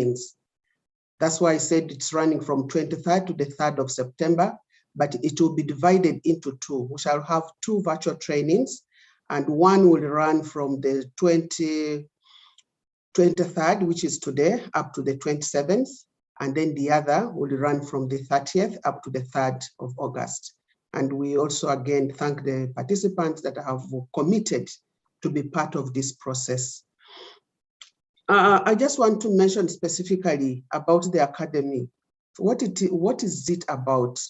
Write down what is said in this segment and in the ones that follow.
trainings. That's why I said it's running from 23rd to the 3rd of September, but it will be divided into two. We shall have two virtual trainings, and one will run from the 23rd, which is today, up to the 27th, and then the other will run from the 30th up to the 3rd of August. And we also, again, thank the participants that have committed to be part of this process. I just want to mention specifically about the academy. What is it about?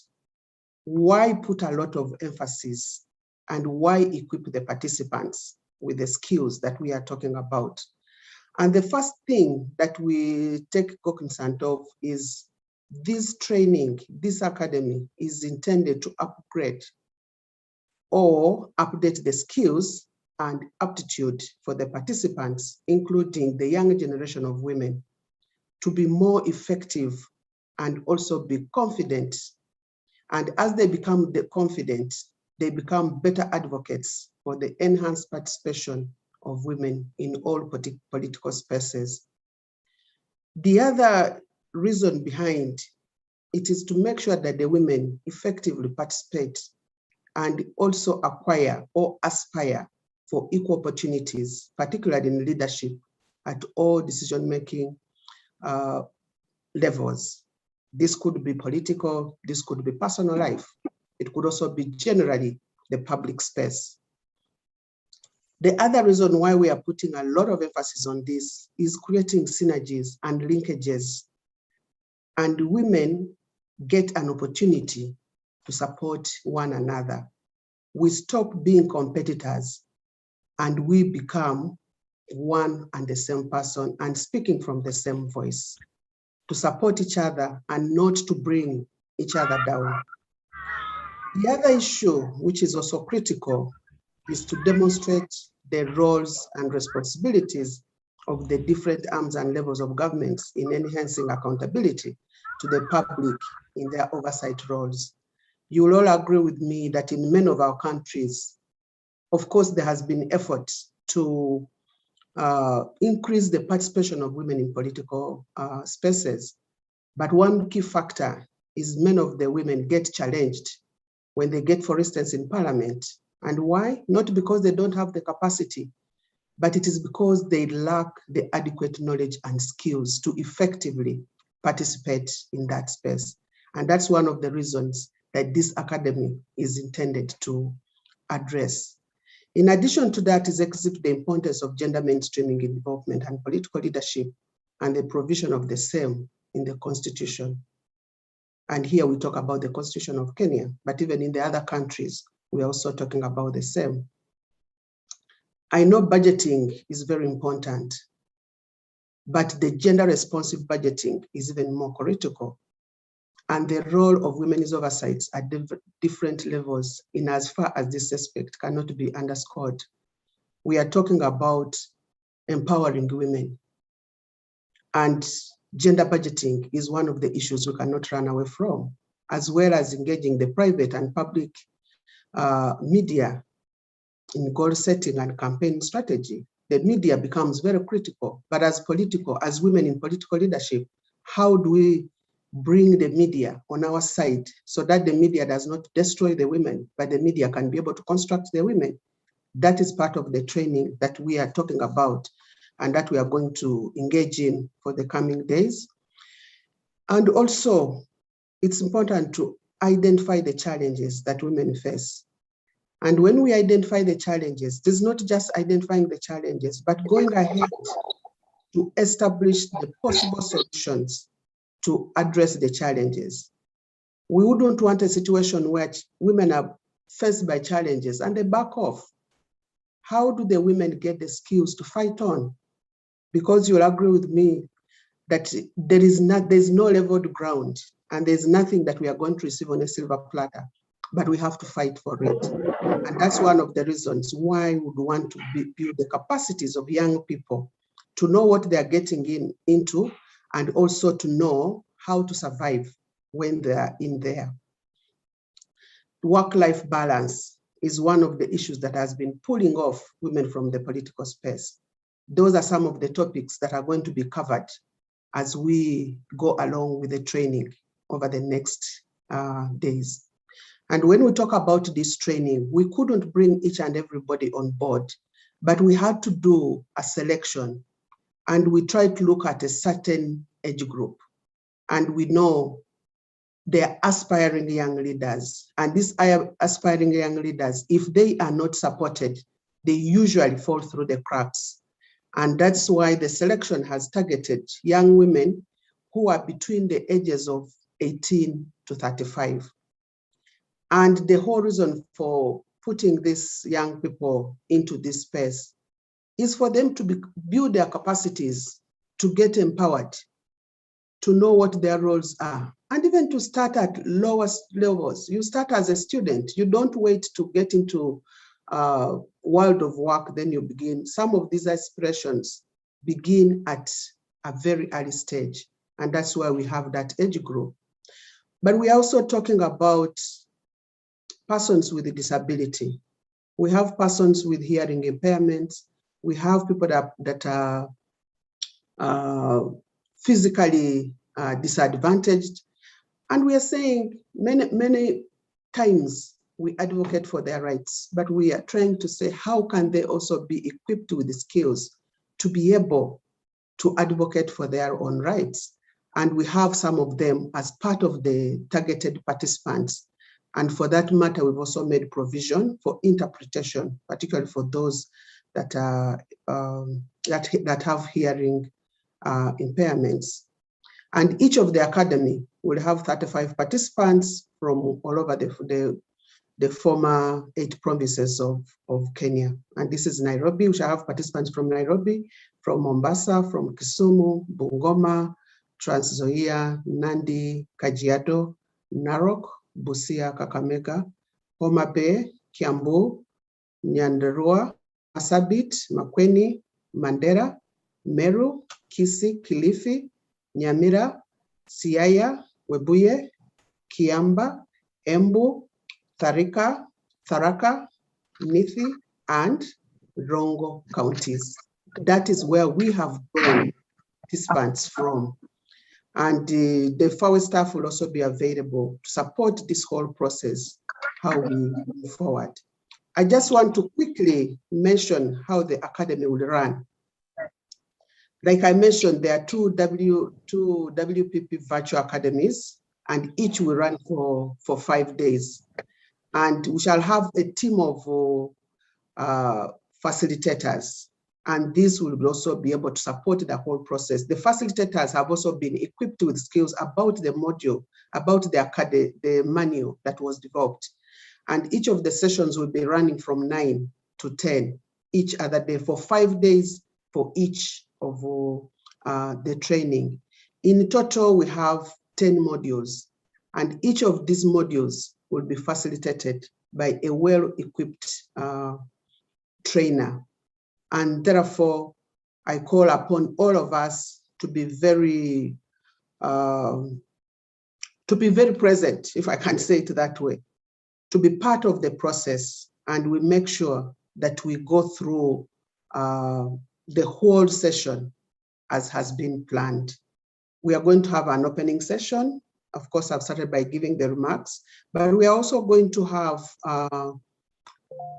Why put a lot of emphasis, and why equip the participants with the skills that we are talking about? And the first thing that we take cognizance of is this training, this academy is intended to upgrade or update the skills and aptitude for the participants, including the young generation of women, to be more effective and also be confident. And as they become confident, they become better advocates for the enhanced participation of women in all political spaces. The other reason behind it is to make sure that the women effectively participate and also acquire or aspire for equal opportunities, particularly in leadership at all decision-making levels. This could be political, this could be personal life. It could also be generally the public space. The other reason why we are putting a lot of emphasis on this is creating synergies and linkages, and women get an opportunity to support one another. We stop being competitors and we become one and the same person and speaking from the same voice, to support each other and not to bring each other down. The other issue, which is also critical, is to demonstrate the roles and responsibilities of the different arms and levels of governments in enhancing accountability to the public in their oversight roles. You will all agree with me that in many of our countries, of course, there has been effort to increase the participation of women in political spaces. But one key factor is many of the women get challenged when they get, for instance, in parliament. And why? Not because they don't have the capacity, but it is because they lack the adequate knowledge and skills to effectively participate in that space. And that's one of the reasons that this academy is intended to address. In addition to that, is exhibit the importance of gender mainstreaming in development and political leadership and the provision of the same in the Constitution. And here we talk about the Constitution of Kenya, but even in the other countries, we are also talking about the same. I know budgeting is very important, but the gender responsive budgeting is even more critical. And the role of women's oversights at different levels in as far as this aspect cannot be underscored. We are talking about empowering women, and gender budgeting is one of the issues we cannot run away from, as well as engaging the private and public media in goal setting and campaign strategy. The media becomes very critical, but as women in political leadership, how do we bring the media on our side so that the media does not destroy the women, but the media can be able to construct the women? That is part of the training that we are talking about and that we are going to engage in for the coming days. And also, it's important to identify the challenges that women face. And when we identify the challenges, it's not just identifying the challenges, but going ahead to establish the possible solutions to address the challenges. We wouldn't want a situation where women are faced by challenges and they back off. How do the women get the skills to fight on? Because you'll agree with me that there's no leveled ground and there's nothing that we are going to receive on a silver platter, but we have to fight for it. And that's one of the reasons why we would want to build the capacities of young people to know what they're getting into and also to know how to survive when they are in there. Work-life balance is one of the issues that has been pulling off women from the political space. Those are some of the topics that are going to be covered as we go along with the training over the next days. And when we talk about this training, we couldn't bring each and everybody on board, but we had to do a selection, and we tried to look at a certain age group. And we know they're aspiring young leaders. And these aspiring young leaders, if they are not supported, they usually fall through the cracks. And that's why the selection has targeted young women who are between the ages of 18 to 35. And the whole reason for putting these young people into this space is for them to build their capacities, to get empowered, to know what their roles are, and even to start at lowest levels. You start as a student. You don't wait to get into world of work, then you begin. Some of these aspirations begin at a very early stage, and that's why we have that age group. But we are also talking about persons with a disability. We have persons with hearing impairments. We have people that are physically disadvantaged. And we are saying many times we advocate for their rights, but we are trying to say, how can they also be equipped with the skills to be able to advocate for their own rights? And we have some of them as part of the targeted participants. And for that matter, we've also made provision for interpretation, particularly for those that have hearing impairments. And each of the academy will have 35 participants from all over the former 8 provinces of Kenya. And this is Nairobi. We shall have participants from Nairobi, from Mombasa, from Kisumu, Bungoma, Trans Nzoia, Nandi, Kajiado, Narok, Busia, Kakamega, Homa Bay, Kiambu, Nyandarua, Marsabit, Makueni, Mandera, Meru, Kisii, Kilifi, Nyamira, Siaya, Webuye, Kiamba, Embu, Tharaka, Nithi, and Rongo counties. That is where we have drawn participants from. And the FAWE staff will also be available to support this whole process, how we move forward. I just want to quickly mention how the academy will run. Like I mentioned, there are two WPP virtual academies, and each will run for 5 days. And we shall have a team of facilitators, and this will also be able to support the whole process. The facilitators have also been equipped with skills about the module, about the manual that was developed. And each of the sessions will be running from 9 to 10 each other day for 5 days for each of the training. In total, we have 10 modules, and each of these modules will be facilitated by a well-equipped trainer. And therefore, I call upon all of us to be very present, if I can say it that way, to be part of the process, and we make sure that we go through the whole session as has been planned. We are going to have an opening session. Of course, I've started by giving the remarks, but we are also going to have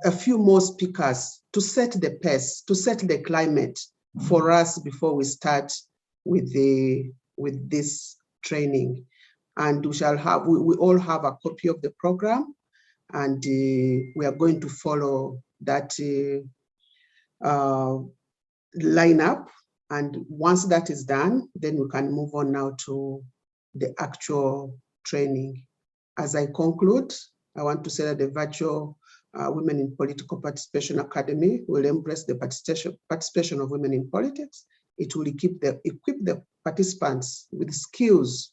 a few more speakers to set the pace, to set the climate for us before we start with this training. And we all have a copy of the program, and we are going to follow that lineup. And once that is done, then we can move on now to the actual training. As I conclude, I want to say that the virtual Women in Political Participation Academy will embrace the participation of women in politics. It will equip the participants with skills.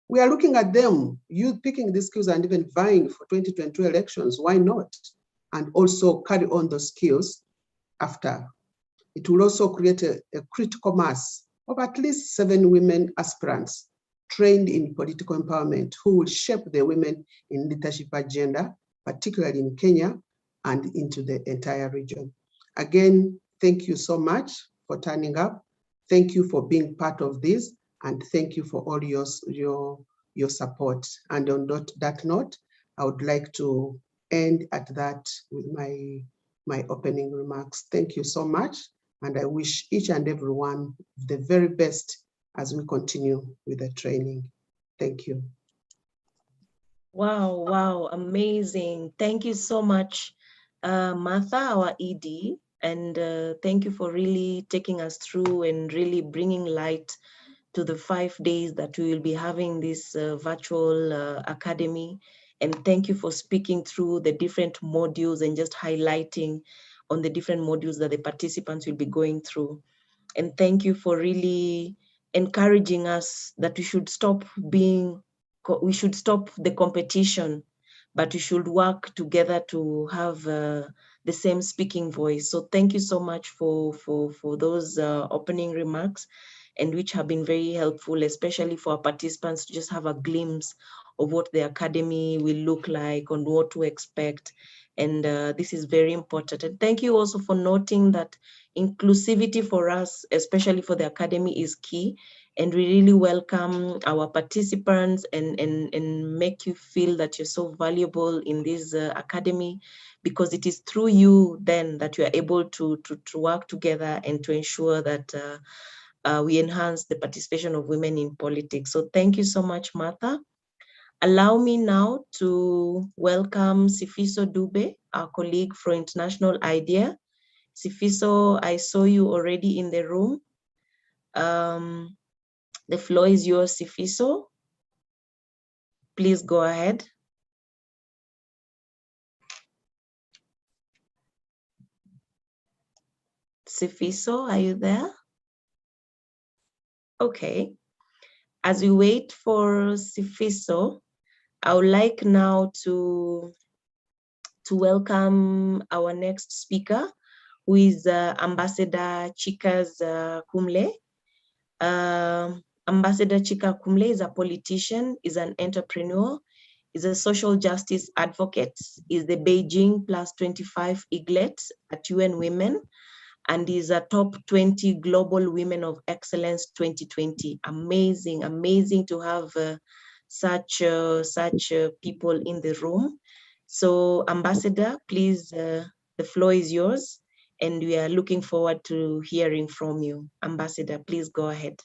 We are looking at them, you picking these skills and even vying for 2022 elections, why not? And also carry on those skills after. It will also create a critical mass of at least 7 women aspirants trained in political empowerment who will shape the women in leadership agenda, particularly in Kenya and into the entire region. Again, thank you so much for turning up. Thank you for being part of this. And thank you for all your support. And on that note, I would like to end at that with my opening remarks. Thank you so much. And I wish each and everyone the very best as we continue with the training. Thank you. Wow, wow, amazing. Thank you so much, Martha, our ED, and thank you for really taking us through and really bringing light to the 5 days that we will be having this virtual academy. And thank you for speaking through the different modules and just highlighting on the different modules that the participants will be going through. And thank you for really encouraging us that we should stop the competition, but we should work together to have the same speaking voice. So thank you so much for those opening remarks, and which have been very helpful, especially for our participants to just have a glimpse of what the academy will look like and what to expect. And this is very important. And thank you also for noting that inclusivity for us, especially for the academy, is key. And we really welcome our participants and make you feel that you're so valuable in this academy, because it is through you then that you are able to work together and to ensure that we enhance the participation of women in politics. So thank you so much, Martha. Allow me now to welcome Sifiso Dube, our colleague from International IDEA. Sifiso, I saw you already in the room. The floor is yours, Sifiso. Please go ahead. Sifiso, are you there? Okay. As we wait for Sifiso, I would like now to welcome our next speaker, who is Ambassador Chikas Kumle. Ambassador Chika Kumle is a politician, is an entrepreneur, is a social justice advocate, is the Beijing +25 eaglet at UN Women, and is a top 20 Global Women of Excellence 2020. Amazing, amazing to have such people in the room. So Ambassador, please, the floor is yours, and we are looking forward to hearing from you. Ambassador, please go ahead.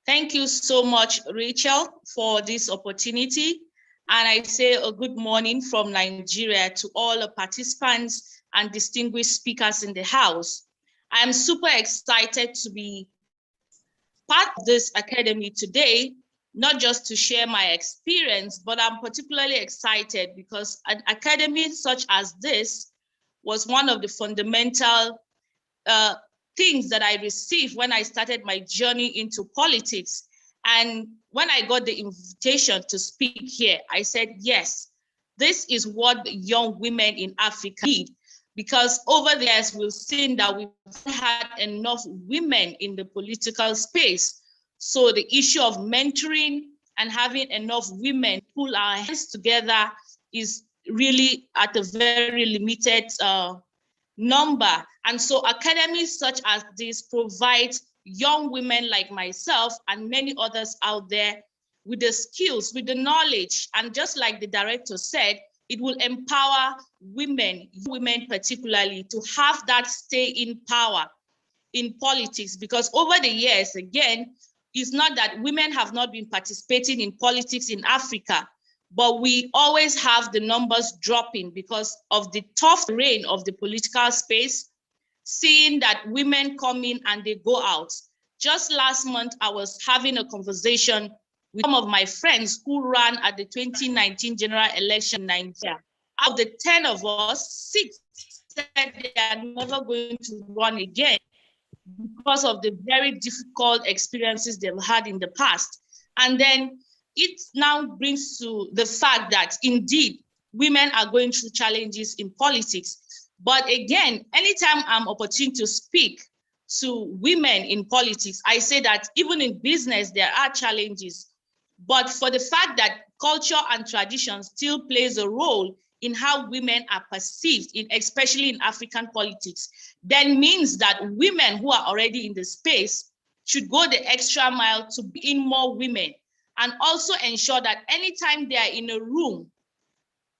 Thank you so much, Rachel, for this opportunity. And I say a good morning from Nigeria to all the participants and distinguished speakers in the house. I'm super excited to be part of this academy today, not just to share my experience, but I'm particularly excited because an academy such as this was one of the fundamental things that I received when I started my journey into politics. And when I got the invitation to speak here, I said, yes, this is what young women in Africa need. Because over the years, we've seen that we've had enough women in the political space. So the issue of mentoring and having enough women pull our heads together is really at a very limited number. And so academies such as this provide young women like myself and many others out there with the skills, with the knowledge, and just like the director said, it will empower women particularly, to have that stay in power in politics. Because over the years, again, it's not that women have not been participating in politics in Africa, but we always have the numbers dropping because of the tough reign of the political space, seeing that women come in and they go out. Just last month, I was having a conversation with some of my friends who ran at the 2019 general election in Nigeria. Out of the 10 of us, 6 said they are never going to run again because of the very difficult experiences they've had in the past. And then it now brings to the fact that indeed women are going through challenges in politics. But again, anytime I'm opportune to speak to women in politics, I say that even in business, there are challenges. But for the fact that culture and tradition still plays a role in how women are perceived, especially in African politics, then means that women who are already in the space should go the extra mile to bring in more women, and also ensure that anytime they are in a room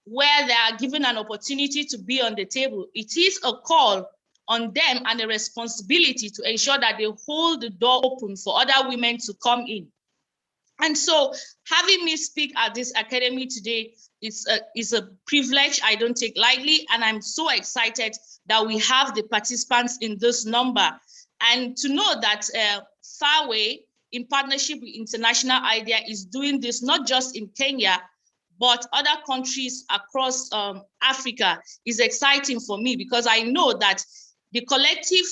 where they are given an opportunity to be on the table, it is a call on them and a responsibility to ensure that they hold the door open for other women to come in. And so having me speak at this academy today is a privilege I don't take lightly, and I'm so excited that we have the participants in this number. And to know that Farway, in partnership with International IDEA, is doing this not just in Kenya, but other countries across Africa is exciting for me, because I know that the collective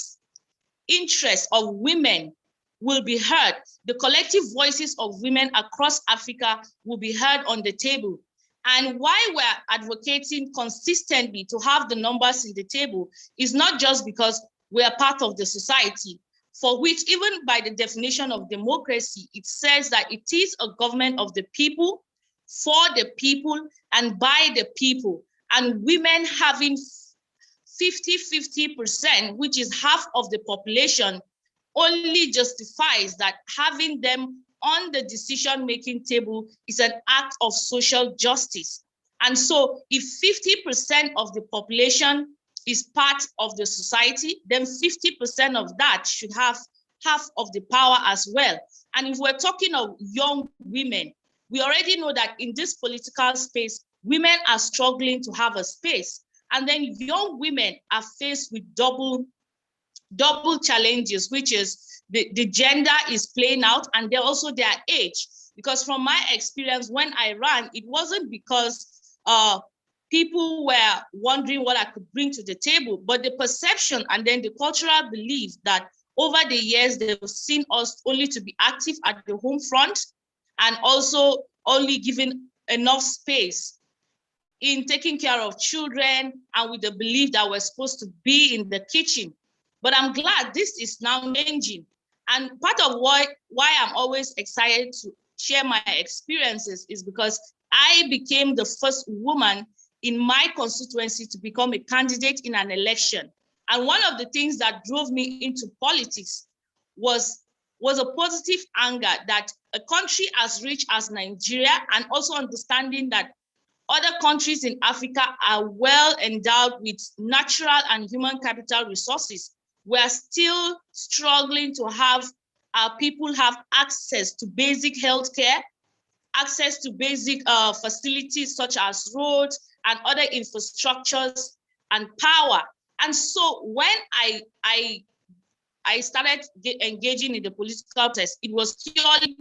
interest of women will be heard. The collective voices of women across Africa will be heard on the table. And why we're advocating consistently to have the numbers in the table is not just because we are part of the society, for which even by the definition of democracy, it says that it is a government of the people, for the people, and by the people. And women having 50-50%, which is half of the population, only justifies that having them on the decision-making table is an act of social justice. And so if 50% of the population is part of the society, then 50% of that should have half of the power as well. And if we're talking of young women, we already know that in this political space, women are struggling to have a space. And then young women are faced with double challenges, which is the gender is playing out, and then also their age. Because from my experience, when I ran, it wasn't because people were wondering what I could bring to the table, but the perception and then the cultural belief that over the years, they've seen us only to be active at the home front, and also only given enough space in taking care of children, and with the belief that we're supposed to be in the kitchen. But I'm glad this is now changing. And part of why I'm always excited to share my experiences is because I became the first woman in my constituency to become a candidate in an election. And one of the things that drove me into politics was a positive anger that a country as rich as Nigeria, and also understanding that other countries in Africa are well endowed with natural and human capital resources, we're still struggling to have our people have access to basic healthcare, access to basic facilities such as roads and other infrastructures and power. And so when I started engaging in the political process, it was purely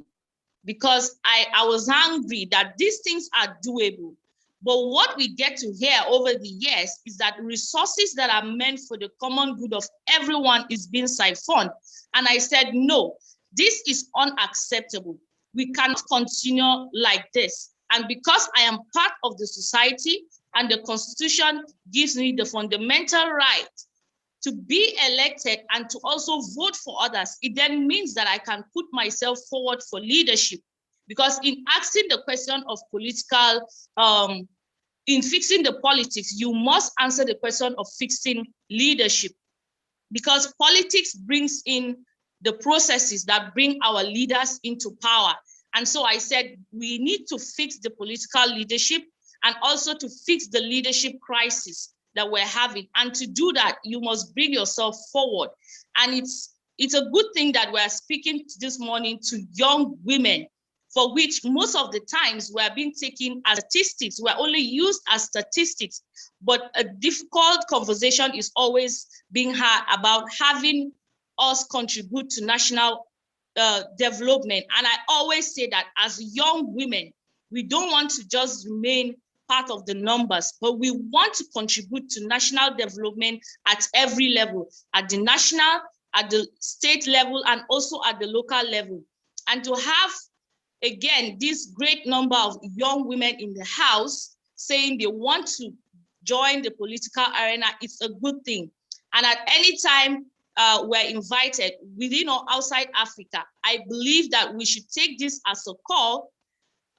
because I was angry that these things are doable. But what we get to hear over the years is that resources that are meant for the common good of everyone is being siphoned. And I said, no, this is unacceptable. We cannot continue like this. And because I am part of the society and the Constitution gives me the fundamental right to be elected and to also vote for others, it then means that I can put myself forward for leadership. Because in asking the question of political, in fixing the politics, you must answer the question of fixing leadership. Because politics brings in the processes that bring our leaders into power. And so I said, we need to fix the political leadership and also to fix the leadership crisis that we're having. And to do that, you must bring yourself forward. And it's a good thing that we're speaking this morning to young women, for which most of the times we're being taken as statistics. We're only used as statistics, but a difficult conversation is always being had about having us contribute to national development. And I always say that as young women, we don't want to just remain part of the numbers, but we want to contribute to national development at every level, at the national, at the state level, and also at the local level. And to have, again, this great number of young women in the House saying they want to join the political arena, it's a good thing. And at any time we're invited, within or outside Africa, I believe that we should take this as a call,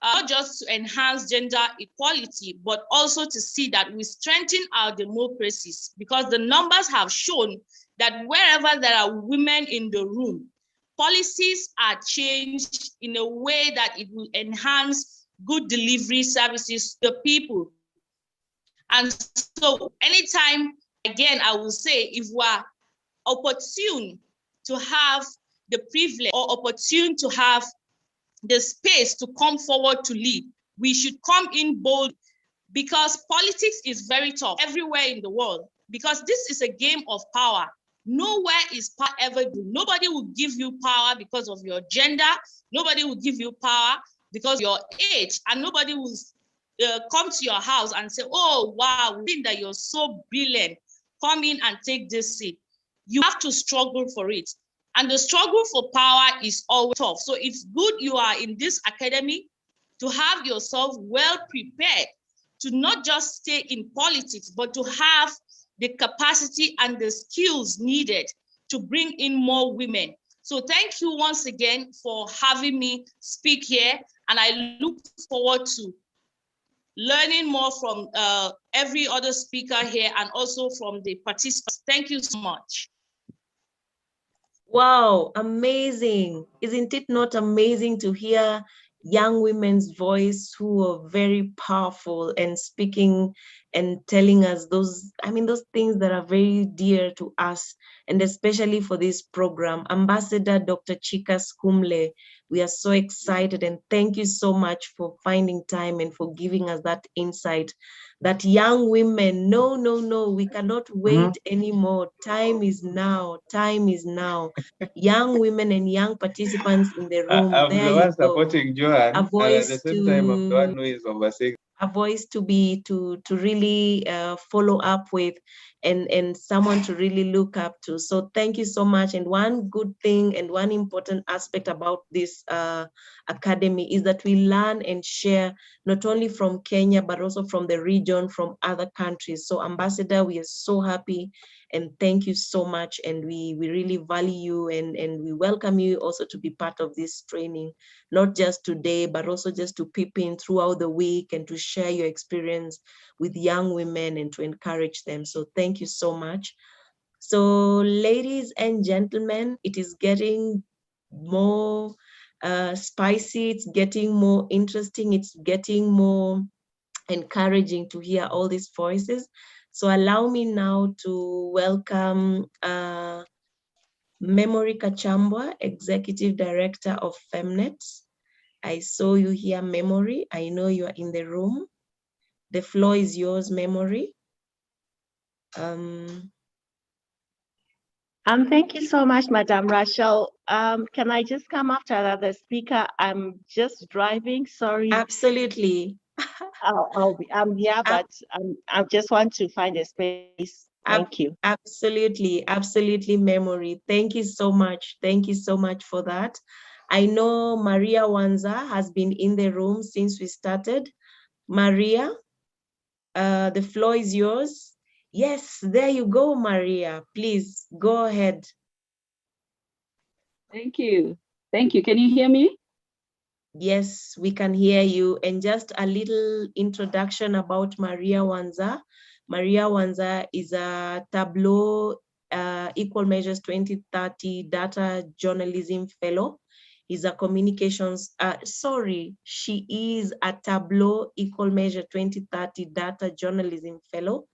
not just to enhance gender equality, but also to see that we strengthen our democracies, because the numbers have shown that wherever there are women in the room, policies are changed in a way that it will enhance good delivery services to the people. And so anytime, again, I will say, if we're opportune to have the privilege or opportune to have the space to come forward to lead, we should come in bold, because politics is very tough everywhere in the world, because this is a game of power. Nowhere is power ever good. Nobody will give you power because of your gender. Nobody will give you power because of your age, and nobody will come to your house and say, oh, wow, we think that you're so brilliant. Come in and take this seat. You have to struggle for it. And the struggle for power is always tough. So it's good you are in this academy to have yourself well prepared to not just stay in politics, but to have the capacity and the skills needed to bring in more women. So thank you once again for having me speak here. And I look forward to learning more from every other speaker here and also from the participants. Thank you so much. Wow, amazing. Isn't it not amazing to hear young women's voice who are very powerful and speaking and telling us those things that are very dear to us, and especially for this program. Ambassador Dr. Chika Skumle, we are so excited, and thank you so much for finding time and for giving us that insight that young women, no, we cannot wait anymore. Time is now, time is now. Young women and young participants in the room. I'm there the you one go. supporting Johan, A voice and at the same time, I'm the one who is overseeing. A voice to really follow up with, and someone to really look up to. So thank you so much. And one good thing and one important aspect about this academy is that we learn and share not only from Kenya, but also from the region, from other countries. So Ambassador, we are so happy and thank you so much. And we really value you, and we welcome you also to be part of this training, not just today, but also just to peep in throughout the week and to share your experience with young women and to encourage them. So thank you so much. So ladies and gentlemen, it is getting more spicy, it's getting more interesting, it's getting more encouraging to hear all these voices. So allow me now to welcome Memory Kachambwa, Executive Director of Femnet. I saw you here, Memory. I know you are in the room. The floor is yours, Memory. Thank you so much, Madam Rachel. Can I just come after the speaker? I'm just driving, sorry. Absolutely. I'm here, but I just want to find a space. Thank you. Absolutely, absolutely, Memory. Thank you so much. Thank you so much for that. I know Maria Wanza has been in the room since we started. Maria, the floor is yours. Yes, there you go, Maria. Please go ahead. Thank you. Thank you. Can you hear me? Yes, we can hear you. And just a little introduction about Maria Wanza. Maria Wanza is a Tableau Equal Measures 2030 Data Journalism Fellow. Is a communications, she is a Tableau Equal Measure 2030 Data Journalism Fellow,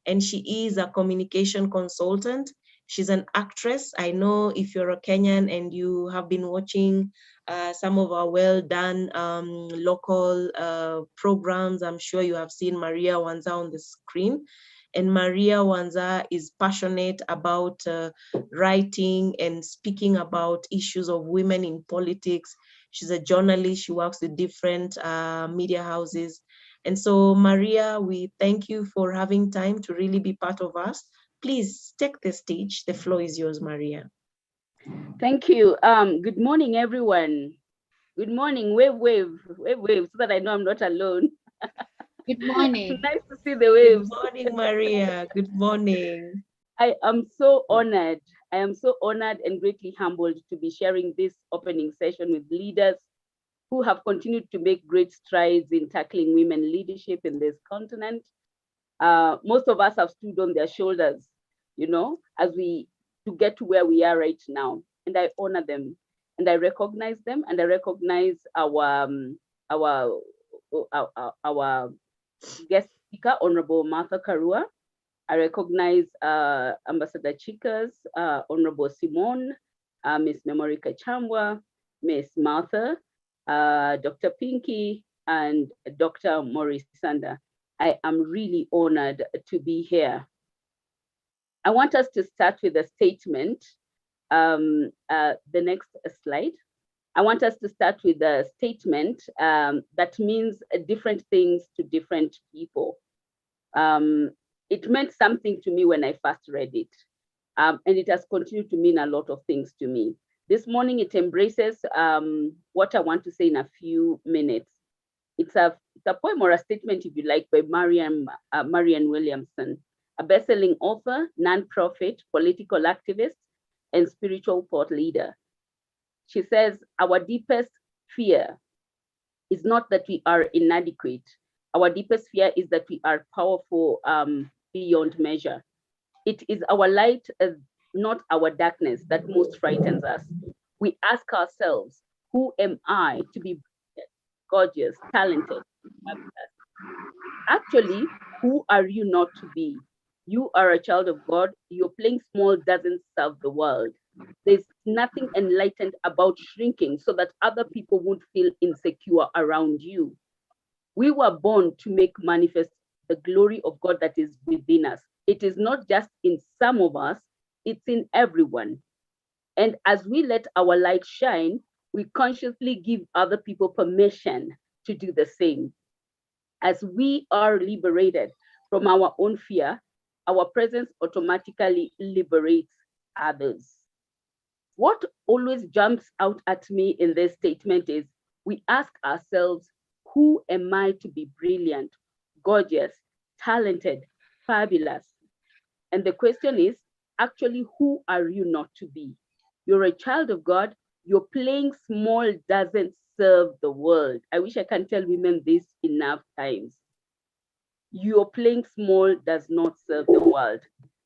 and she is a communication consultant. She's an actress. I know if you're a Kenyan and you have been watching some of our well done local programs, I'm sure you have seen Maria Wanza on the screen. And Maria Wanza is passionate about writing and speaking about issues of women in politics. She's a journalist. She works with different media houses. And so, Maria, we thank you for having time to really be part of us. Please take the stage. The floor is yours, Maria. Thank you. Good morning, everyone. Good morning. Wave, so that I know I'm not alone. Good morning. Nice to see the waves. Good morning, Maria. Good morning. I am so honored. I am so honored and greatly humbled to be sharing this opening session with leaders who have continued to make great strides in tackling women leadership in this continent. Most of us have stood on their shoulders, you know, to get to where we are right now. And I honor them. and I recognize them, and I recognize our guest speaker, Honorable Martha Karua. I recognize Ambassador Chika's, Honorable Simone, Miss Memorika Chambwa, Miss Martha, Dr. Pinky, and Dr. Maurice Sander. I am really honored to be here. I want us to start with a statement. The next slide. I want us to start with a statement that means different things to different people. It meant something to me when I first read it, and it has continued to mean a lot of things to me. This morning, it embraces what I want to say in a few minutes. It's a poem or a statement, if you like, by Marianne Williamson, a best-selling author, non-profit, political activist, and spiritual thought leader. She says, our deepest fear is not that we are inadequate. Our deepest fear is that we are powerful beyond measure. It is our light, not our darkness, that most frightens us. We ask ourselves, who am I to be gorgeous, talented? Actually, who are you not to be? You are a child of God. Your playing small doesn't serve the world. There's nothing enlightened about shrinking so that other people won't feel insecure around you. We were born to make manifest the glory of God that is within us. It is not just in some of us, it's in everyone. And as we let our light shine, we consciously give other people permission to do the same. As we are liberated from our own fear, our presence automatically liberates others. What always jumps out at me in this statement is we ask ourselves, who am I to be brilliant, gorgeous, talented, fabulous? And the question is, actually, who are you not to be? You're a child of God. Your playing small doesn't serve the world. I wish I can tell women this enough times. Your playing small does not serve the world.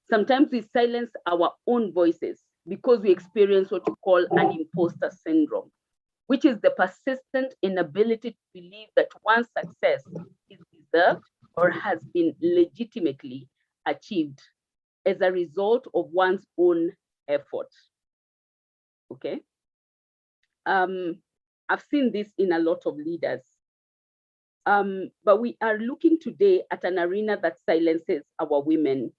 Sometimes we silence our own voices because we experience what you call an imposter syndrome, which is the persistent inability to believe that one's success is deserved or has been legitimately achieved as a result of one's own effort. Okay. I've seen this in a lot of leaders. But we are looking today at an arena that silences our women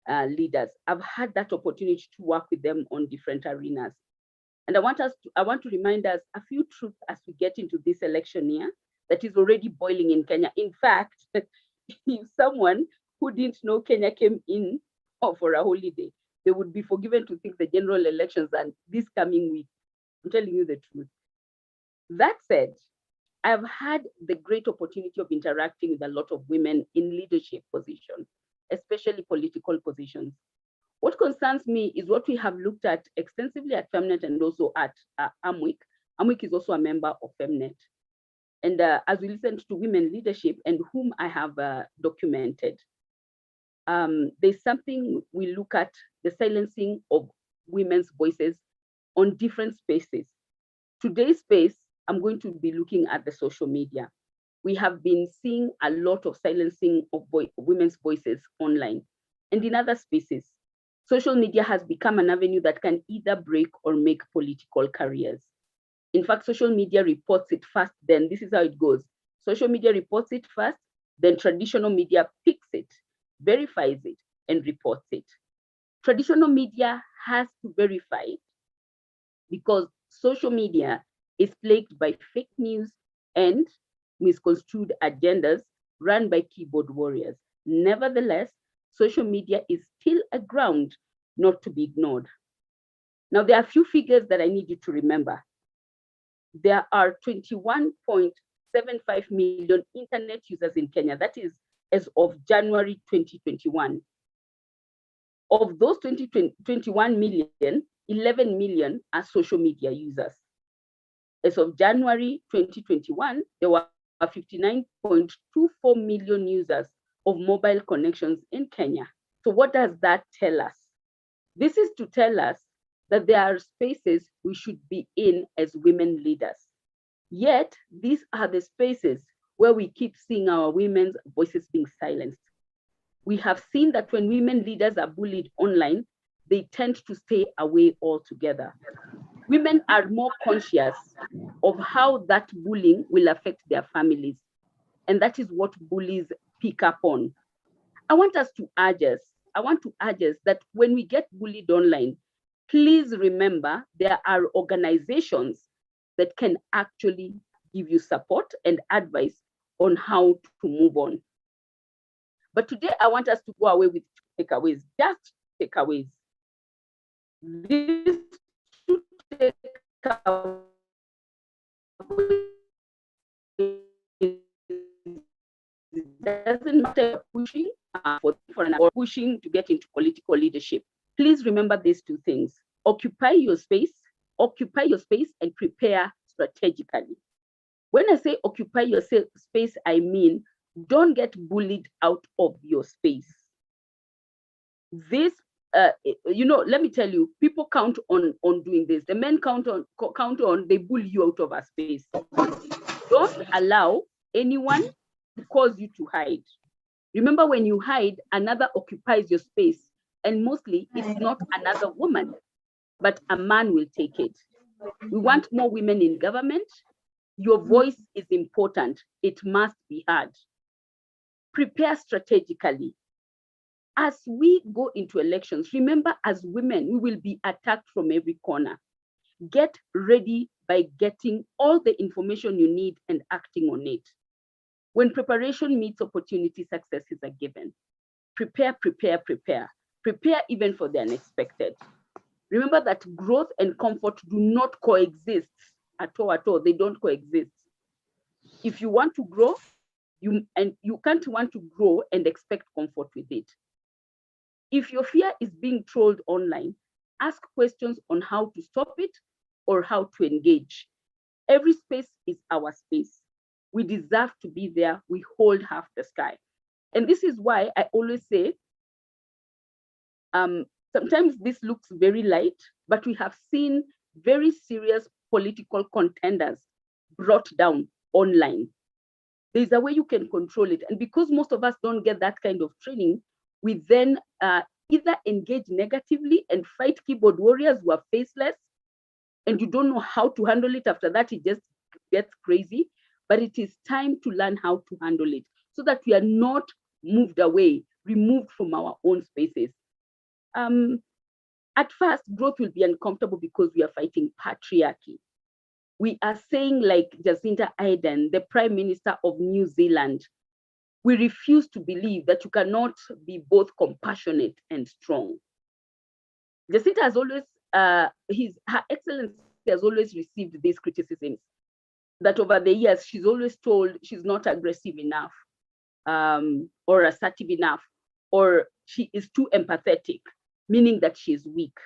leaders. I've had that opportunity to work with them on different arenas. And I want to remind us a few truths as we get into this election year that is already boiling in Kenya. In fact, if someone who didn't know Kenya came in for a holiday, they would be forgiven to think the general elections are this coming week. I'm telling you the truth. That said, I've had the great opportunity of interacting with a lot of women in leadership positions, especially political positions. What concerns me is what we have looked at extensively at Femnet and also at AMWIC. AMWIC is also a member of Femnet. And as we listen to women leadership and whom I have documented, there's something we look at, the silencing of women's voices on different spaces. Today's space, I'm going to be looking at the social media. We have been seeing a lot of silencing of women's voices online and in other spaces. Social media has become an avenue that can either break or make political careers. In fact, social media reports it first, then this is how it goes. Social media reports it first, then traditional media picks it, verifies it, and reports it. Traditional media has to verify it because social media is plagued by fake news and misconstrued agendas run by keyboard warriors. Nevertheless, social media is still a ground not to be ignored. Now, there are a few figures that I need you to remember. There are 21.75 million internet users in Kenya. That is as of January 2021. Of those 21 million, 11 million are social media users. As of January 2021, there were 59.24 million users of mobile connections in Kenya. So what does that tell us? This is to tell us that there are spaces we should be in as women leaders. Yet, these are the spaces where we keep seeing our women's voices being silenced. We have seen that when women leaders are bullied online, they tend to stay away altogether. Women are more conscious of how that bullying will affect their families. And that is what bullies pick up on. I want to urge us that when we get bullied online, please remember there are organizations that can actually give you support and advice on how to move on. But today I want us to go away with takeaways, just takeaways. These two takeaways doesn't matter pushing or pushing to get into political leadership. Please remember these two things. Occupy your space and prepare strategically. When I say occupy your space, I mean don't get bullied out of your space. This, let me tell you, people count on doing this. The men count on they bully you out of a space. Don't allow anyone to cause you to hide. Remember, when you hide, another occupies your space, and mostly it's not another woman, but a man will take it. We want more women in government. Your voice is important. It must be heard. Prepare strategically. As we go into elections, remember, as women, we will be attacked from every corner. Get ready by getting all the information you need and acting on it. When preparation meets opportunity, success is a given. Prepare, prepare, prepare. Prepare even for the unexpected. Remember that growth and comfort do not coexist at all. They don't coexist. If you want to grow, you can't want to grow and expect comfort with it. If your fear is being trolled online, ask questions on how to stop it or how to engage. Every space is our space. We deserve to be there. We hold half the sky. And this is why I always say, sometimes this looks very light, but we have seen very serious political contenders brought down online. There's a way you can control it. And because most of us don't get that kind of training, we then either engage negatively and fight keyboard warriors who are faceless, and you don't know how to handle it. After that, it just gets crazy. But it is time to learn how to handle it so that we are not moved away, removed from our own spaces. At first, growth will be uncomfortable because we are fighting patriarchy. We are saying, like Jacinda Ardern, the Prime Minister of New Zealand, we refuse to believe that you cannot be both compassionate and strong. Jacinda has always, Her Excellency has always received these criticisms, that over the years, she's always told she's not aggressive enough, or assertive enough, or she is too empathetic, meaning that she is weak.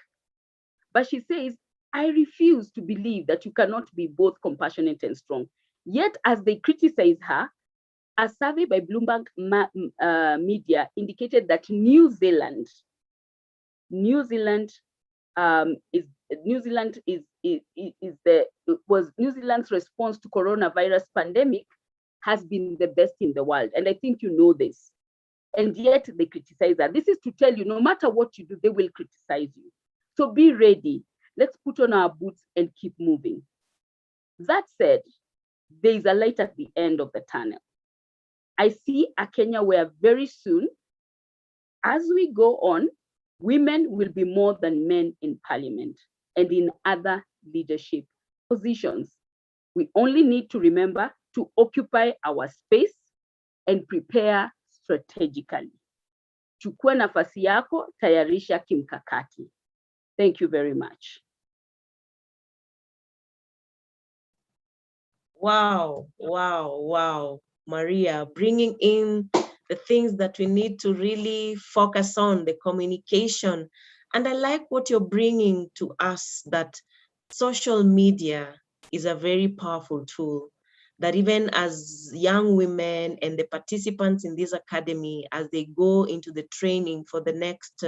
But she says, I refuse to believe that you cannot be both compassionate and strong. Yet, as they criticize her, a survey by Bloomberg Media indicated that New Zealand's response to coronavirus pandemic has been the best in the world. And I think you know this. And yet they criticize that. This is to tell you, no matter what you do, they will criticize you. So be ready. Let's put on our boots and keep moving. That said, there is a light at the end of the tunnel. I see a Kenya where very soon, as we go on, women will be more than men in parliament and in other leadership positions. We only need to remember to occupy our space and prepare strategically. Chukua nafasi yako, tayarisha kimkakati. Thank you very much. Wow, wow, wow. Maria, bringing in the things that we need to really focus on, the communication. And I like what you're bringing to us, that social media is a very powerful tool, that even as young women and the participants in this academy, as they go into the training for the next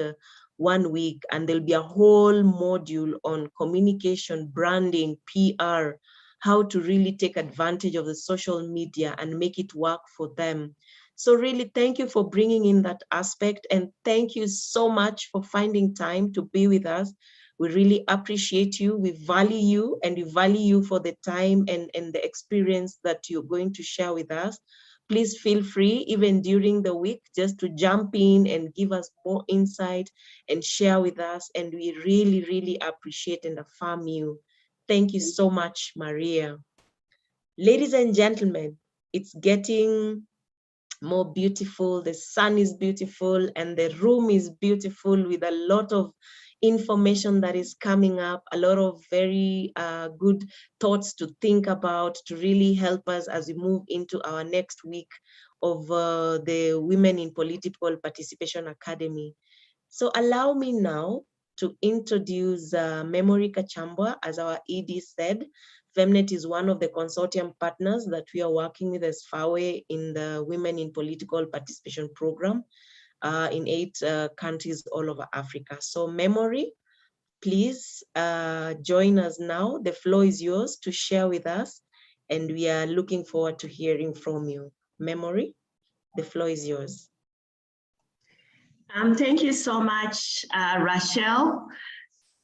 1 week, and there'll be a whole module on communication, branding, PR, how to really take advantage of the social media and make it work for them. So really, thank you for bringing in that aspect, and thank you so much for finding time to be with us. We really appreciate you, we value you, and we value you for the time and the experience that you're going to share with us. Please feel free, even during the week, just to jump in and give us more insight and share with us. And we really, really appreciate and affirm you. Thank you so much, Maria. Ladies and gentlemen, it's getting more beautiful. The sun is beautiful and the room is beautiful with a lot of information that is coming up, a lot of very good thoughts to think about, to really help us as we move into our next week of the Women in Political Participation Academy. So allow me now to introduce Memory Kachambwa. As our ED said, Femnet is one of the consortium partners that we are working with as FAWE in the Women in Political Participation Program in 8 countries all over Africa. So Memory, please join us now. The floor is yours to share with us, and we are looking forward to hearing from you. Memory, the floor is yours. Thank you so much, Rachel.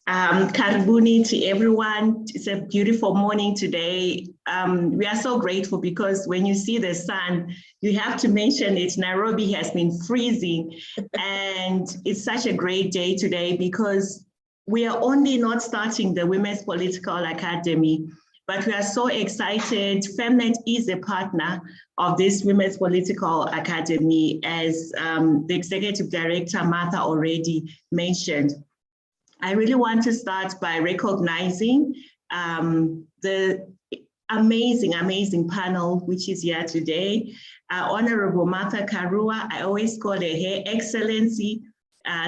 Karibuni to everyone. It's a beautiful morning today. We are so grateful because when you see the sun, you have to mention it. Nairobi has been freezing, and it's such a great day today because we are only not starting the Women's Political Academy, but we are so excited. Femnet is a partner of this Women's Political Academy, as the Executive Director, Martha, already mentioned. I really want to start by recognizing the amazing panel which is here today. Honorable Martha Karua, I always call her Her Excellency.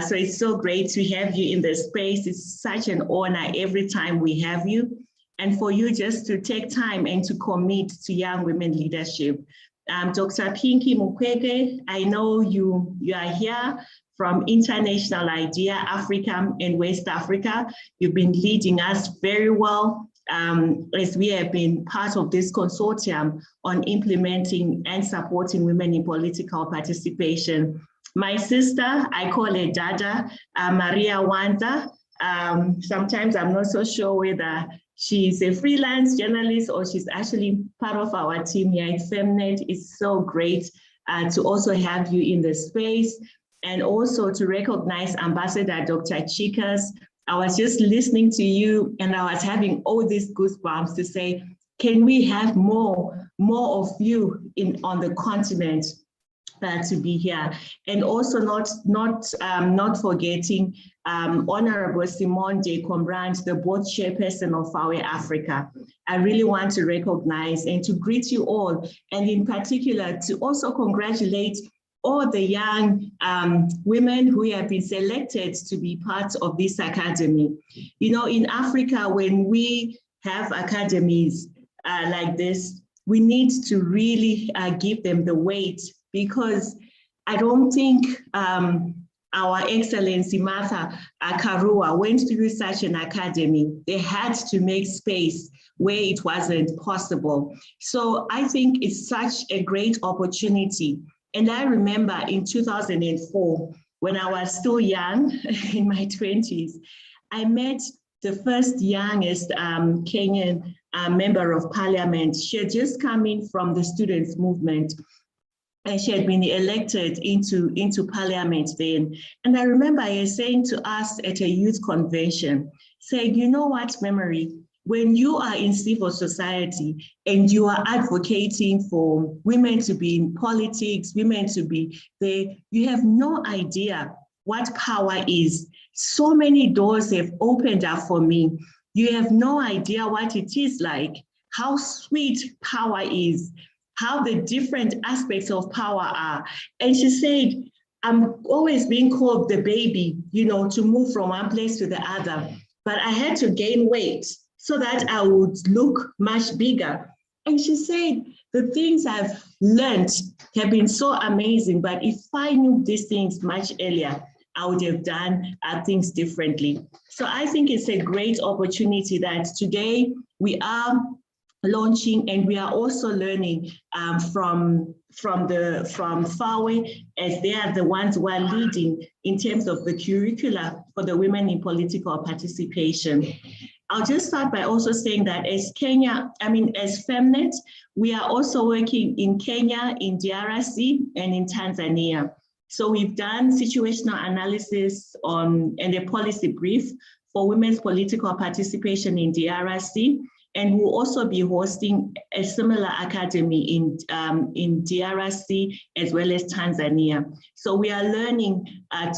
So it's so great to have you in the space. It's such an honor every time we have you, and for you just to take time and to commit to young women leadership. Dr. Pinky Mukwege, I know you are here from International IDEA, Africa and West Africa. You've been leading us very well as we have been part of this consortium on implementing and supporting women in political participation. My sister, I call her Dada, Maria Wanda. Sometimes I'm not so sure whether she's a freelance journalist or she's actually part of our team here at Femnet. It's so great to also have you in the space, and also to recognize Ambassador Dr. Chikas. I was just listening to you and I was having all these goosebumps to say, can we have more of you on the continent to be here? And also not forgetting Honorable Simone de Combrand, the board chairperson of FAWE Africa. I really want to recognize and to greet you all, and in particular to also congratulate all the young women who have been selected to be part of this academy. You know, in Africa, when we have academies like this, we need to really give them the weight, because I don't think our Excellency Martha Karua went through such an academy. They had to make space where it wasn't possible. So I think it's such a great opportunity. And I remember in 2004, when I was still young, in my 20s, I met the first youngest Kenyan member of parliament. She had just come in from the students' movement, and she had been elected into parliament then. And I remember her saying to us at a youth convention, saying, you know what, Memory, when you are in civil society and you are advocating for women to be in politics, women to be there, you have no idea what power is. So many doors have opened up for me. You have no idea what it is like, how sweet power is, how the different aspects of power are. And she said, I'm always being called the baby, you know, to move from one place to the other. But I had to gain weight so that I would look much bigger. And she said, the things I've learned have been so amazing, but if I knew these things much earlier, I would have done things differently. So I think it's a great opportunity that today we are launching, and we are also learning from FAWE, as they are the ones who are leading in terms of the curricula for the women in political participation. I'll just start by also saying that as FemNet, we are also working in Kenya, in DRC, and in Tanzania. So we've done situational analysis on and a policy brief for women's political participation in DRC. And we'll also be hosting a similar academy in DRC as well as Tanzania. So we are learning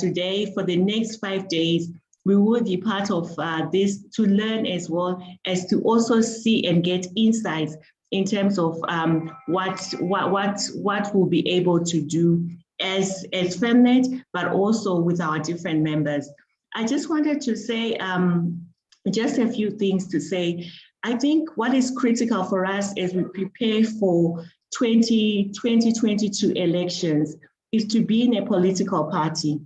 today. For the next 5 days. We will be part of this to learn, as well as to also see and get insights in terms of what we'll be able to do as FemNet, but also with our different members. I just wanted to say just a few things to say. I think what is critical for us as we prepare for 2022 elections is to be in a political party,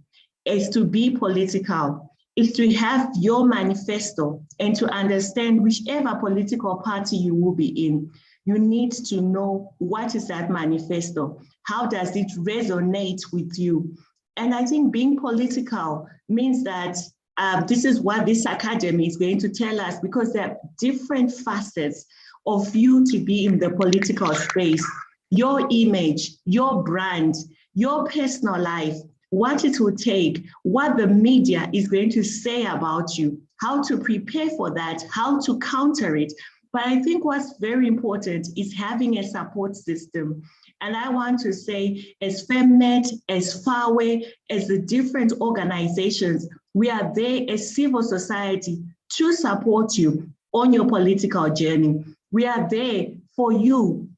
is to be political, is to have your manifesto and to understand whichever political party you will be in. You need to know what is that manifesto, how does it resonate with you? And I think being political means that this is what this academy is going to tell us, because there are different facets of you to be in the political space. Your image, your brand, your personal life, what it will take, what the media is going to say about you, how to prepare for that, how to counter it. But I think what's very important is having a support system. And I want to say, as FemNet, as FAWE, as the different organizations, we are there as civil society to support you on your political journey. We are there for you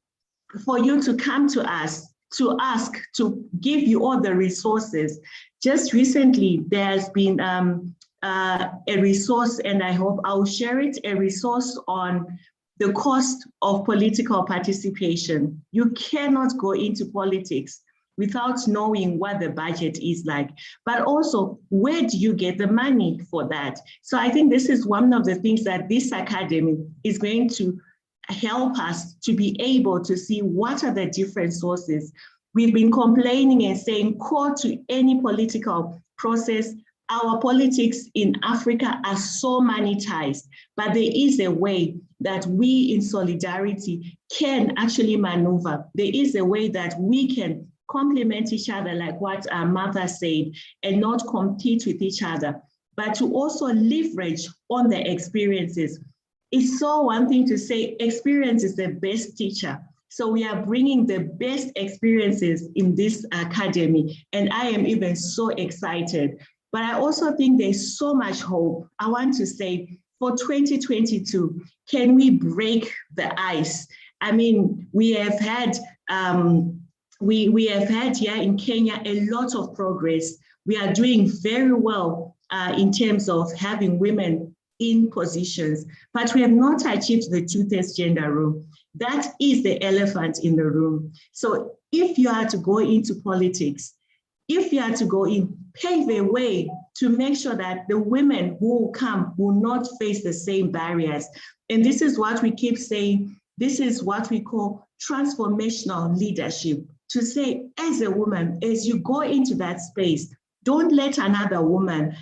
to come to us, to ask, to give you all the resources. Just recently, there's been a resource, and I hope I'll share it, a resource on the cost of political participation. You cannot go into politics without knowing what the budget is like, but also where do you get the money for that? So I think this is one of the things that this academy is going to help us to be able to see what are the different sources. We've been complaining and saying core to any political process, our politics in Africa are so monetized, but there is a way that we in solidarity can actually maneuver. There is a way that we can complement each other, like what our mother said, and not compete with each other, but to also leverage on the experiences. It's so one thing to say experience is the best teacher. So we are bringing the best experiences in this academy, and I am even so excited. But I also think there's so much hope. I want to say for 2022, can we break the ice? I mean, we have had we have had here in Kenya a lot of progress. We are doing very well in terms of having women in positions, but we have not achieved the 2/3 gender rule. That is the elephant in the room. So if you are to go into politics, if you are to go in, pave a way to make sure that the women who will come will not face the same barriers. And this is what we keep saying. This is what we call transformational leadership. To say, as a woman, as you go into that space, don't let another woman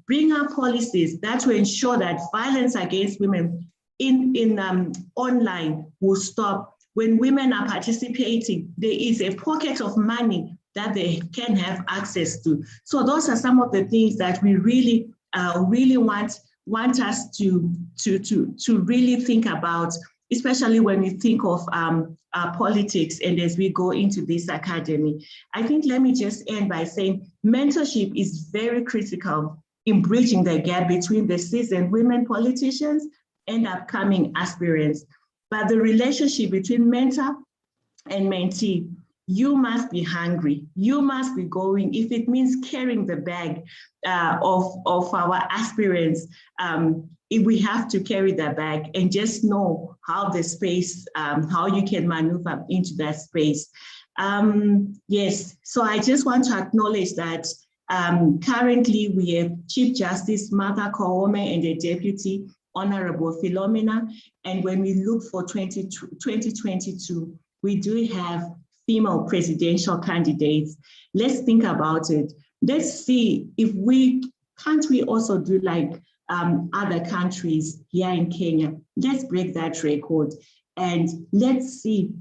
bring up policies that will ensure that violence against women in online will stop. When women are participating, there is a pocket of money that they can have access to. So those are some of the things that we really want us to really think about, especially when we think of politics and as we go into this academy. I think let me just end by saying mentorship is very critical in bridging the gap between the seasoned women politicians and upcoming aspirants. But the relationship between mentor and mentee, you must be hungry. You must be going, if it means carrying the bag of our aspirants, if we have to carry that bag, and just know how the space, how you can maneuver into that space. Yes, so I just want to acknowledge that Currently, we have Chief Justice Martha Koome and the Deputy Honorable Philomena. And when we look for 2022, we do have female presidential candidates. Let's think about it. Let's see if can't we also do like other countries here in Kenya? Let's break that record and let's see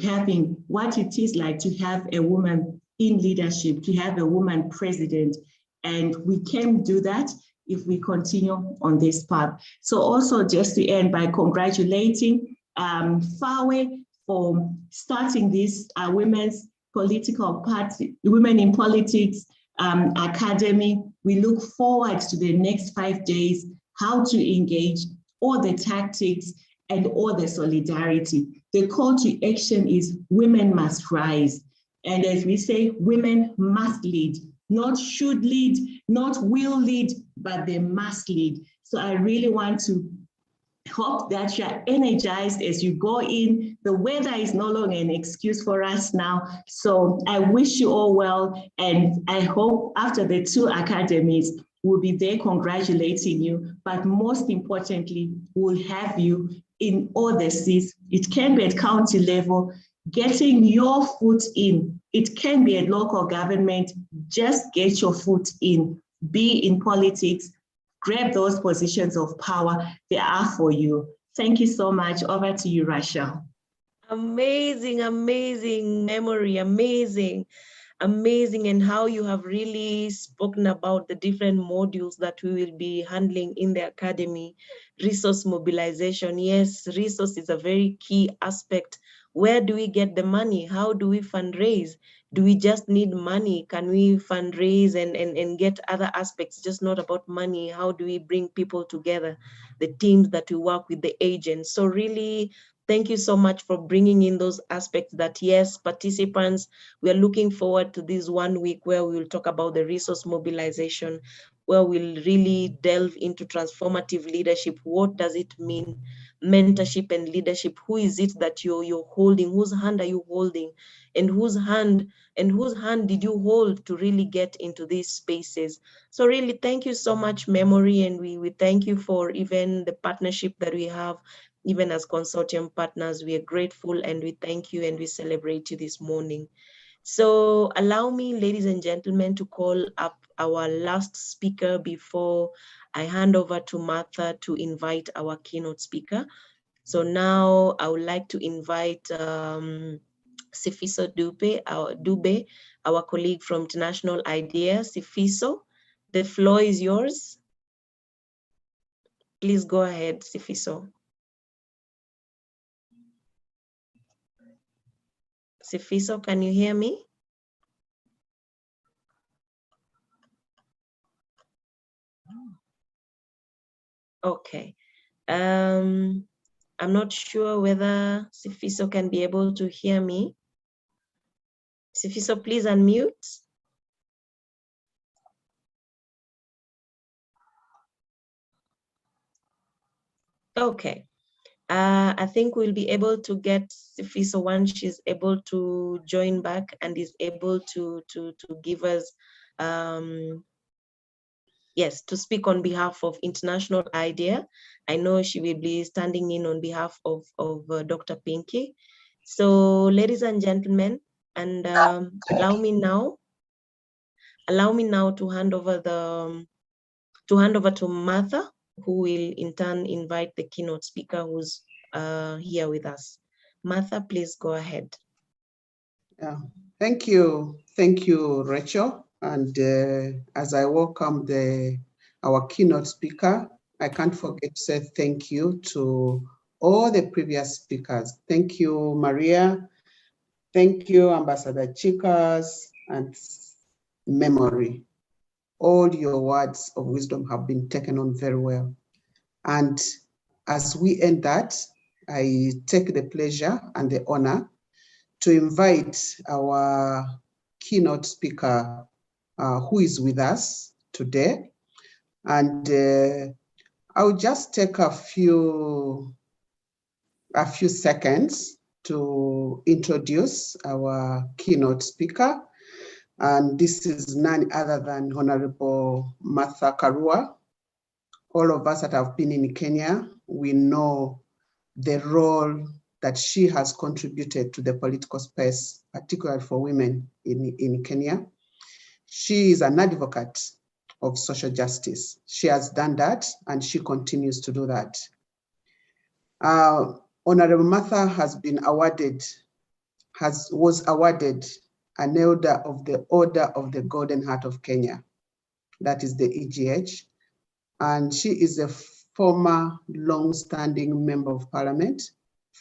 having what it is like to have a woman in leadership, to have a woman president. And we can do that if we continue on this path. So also just to end by congratulating FAWE for starting this women's political party, Women in Politics Academy. We look forward to the next 5 days, how to engage, all the tactics and all the solidarity. The call to action is women must rise. And as we say, women must lead, not should lead, not will lead, but they must lead. So I really want to hope that you are energized as you go in. The weather is no longer an excuse for us now. So I wish you all well. And I hope after the 2 academies, we'll be there congratulating you. But most importantly, we'll have you in all the seats. It can be at county level, getting your foot in. It can be at local government. Just get your foot in. Be in politics. Grab those positions of power. They are for you. Thank you so much. Over to you, Rachel. Amazing, amazing memory, amazing, amazing, and how you have really spoken about the different modules that we will be handling in the academy. Resource mobilization. Yes, resource is a very key aspect. Where do we get the money? How do we fundraise? Do we just need money? Can we fundraise and get other aspects, just not about money? How do we bring people together, the teams that we work with, the agents? So really, thank you so much for bringing in those aspects that, yes, participants, we are looking forward to this 1 week where we will talk about the resource mobilization, where we'll really delve into transformative leadership. What does it mean? Mentorship and leadership. Who is it that you're holding? Whose hand are you holding? And whose hand did you hold to really get into these spaces? So really, thank you so much, Memory, and we thank you for even the partnership that we have, even as consortium partners. We are grateful and we thank you and we celebrate you this morning. So allow me, ladies and gentlemen, to call up our last speaker before I hand over to Martha to invite our keynote speaker. So now I would like to invite Sifiso Dube, our colleague from International IDEA. Sifiso, the floor is yours. Please go ahead, Sifiso. Sifiso, can you hear me? Okay. I'm not sure whether Sifiso can be able to hear me. Sifiso, please unmute. Okay. I think we'll be able to get Sifiso once she's able to join back and is able to give us, yes, to speak on behalf of International IDEA. I know she will be standing in on behalf of Dr. Pinky. So, ladies and gentlemen, and allow me now to hand over to Martha, who will in turn invite the keynote speaker who's here with us. Martha, please go ahead. Yeah, thank you, Rachel. And as I welcome our keynote speaker, I can't forget to say thank you to all the previous speakers. Thank you, Maria. Thank you, Ambassador Chikas and Memory. All your words of wisdom have been taken on very well. And as we end that, I take the pleasure and the honor to invite our keynote speaker who is with us today. And I'll just take a few seconds to introduce our keynote speaker. And this is none other than Honorable Martha Karua. All of us that have been in Kenya, we know the role that she has contributed to the political space, particularly for women in Kenya. She is an advocate of social justice. She has done that and she continues to do that. Honorable Martha has been awarded, was awarded an Order of the Golden Heart of Kenya, that is the EGH. And she is a former long-standing member of parliament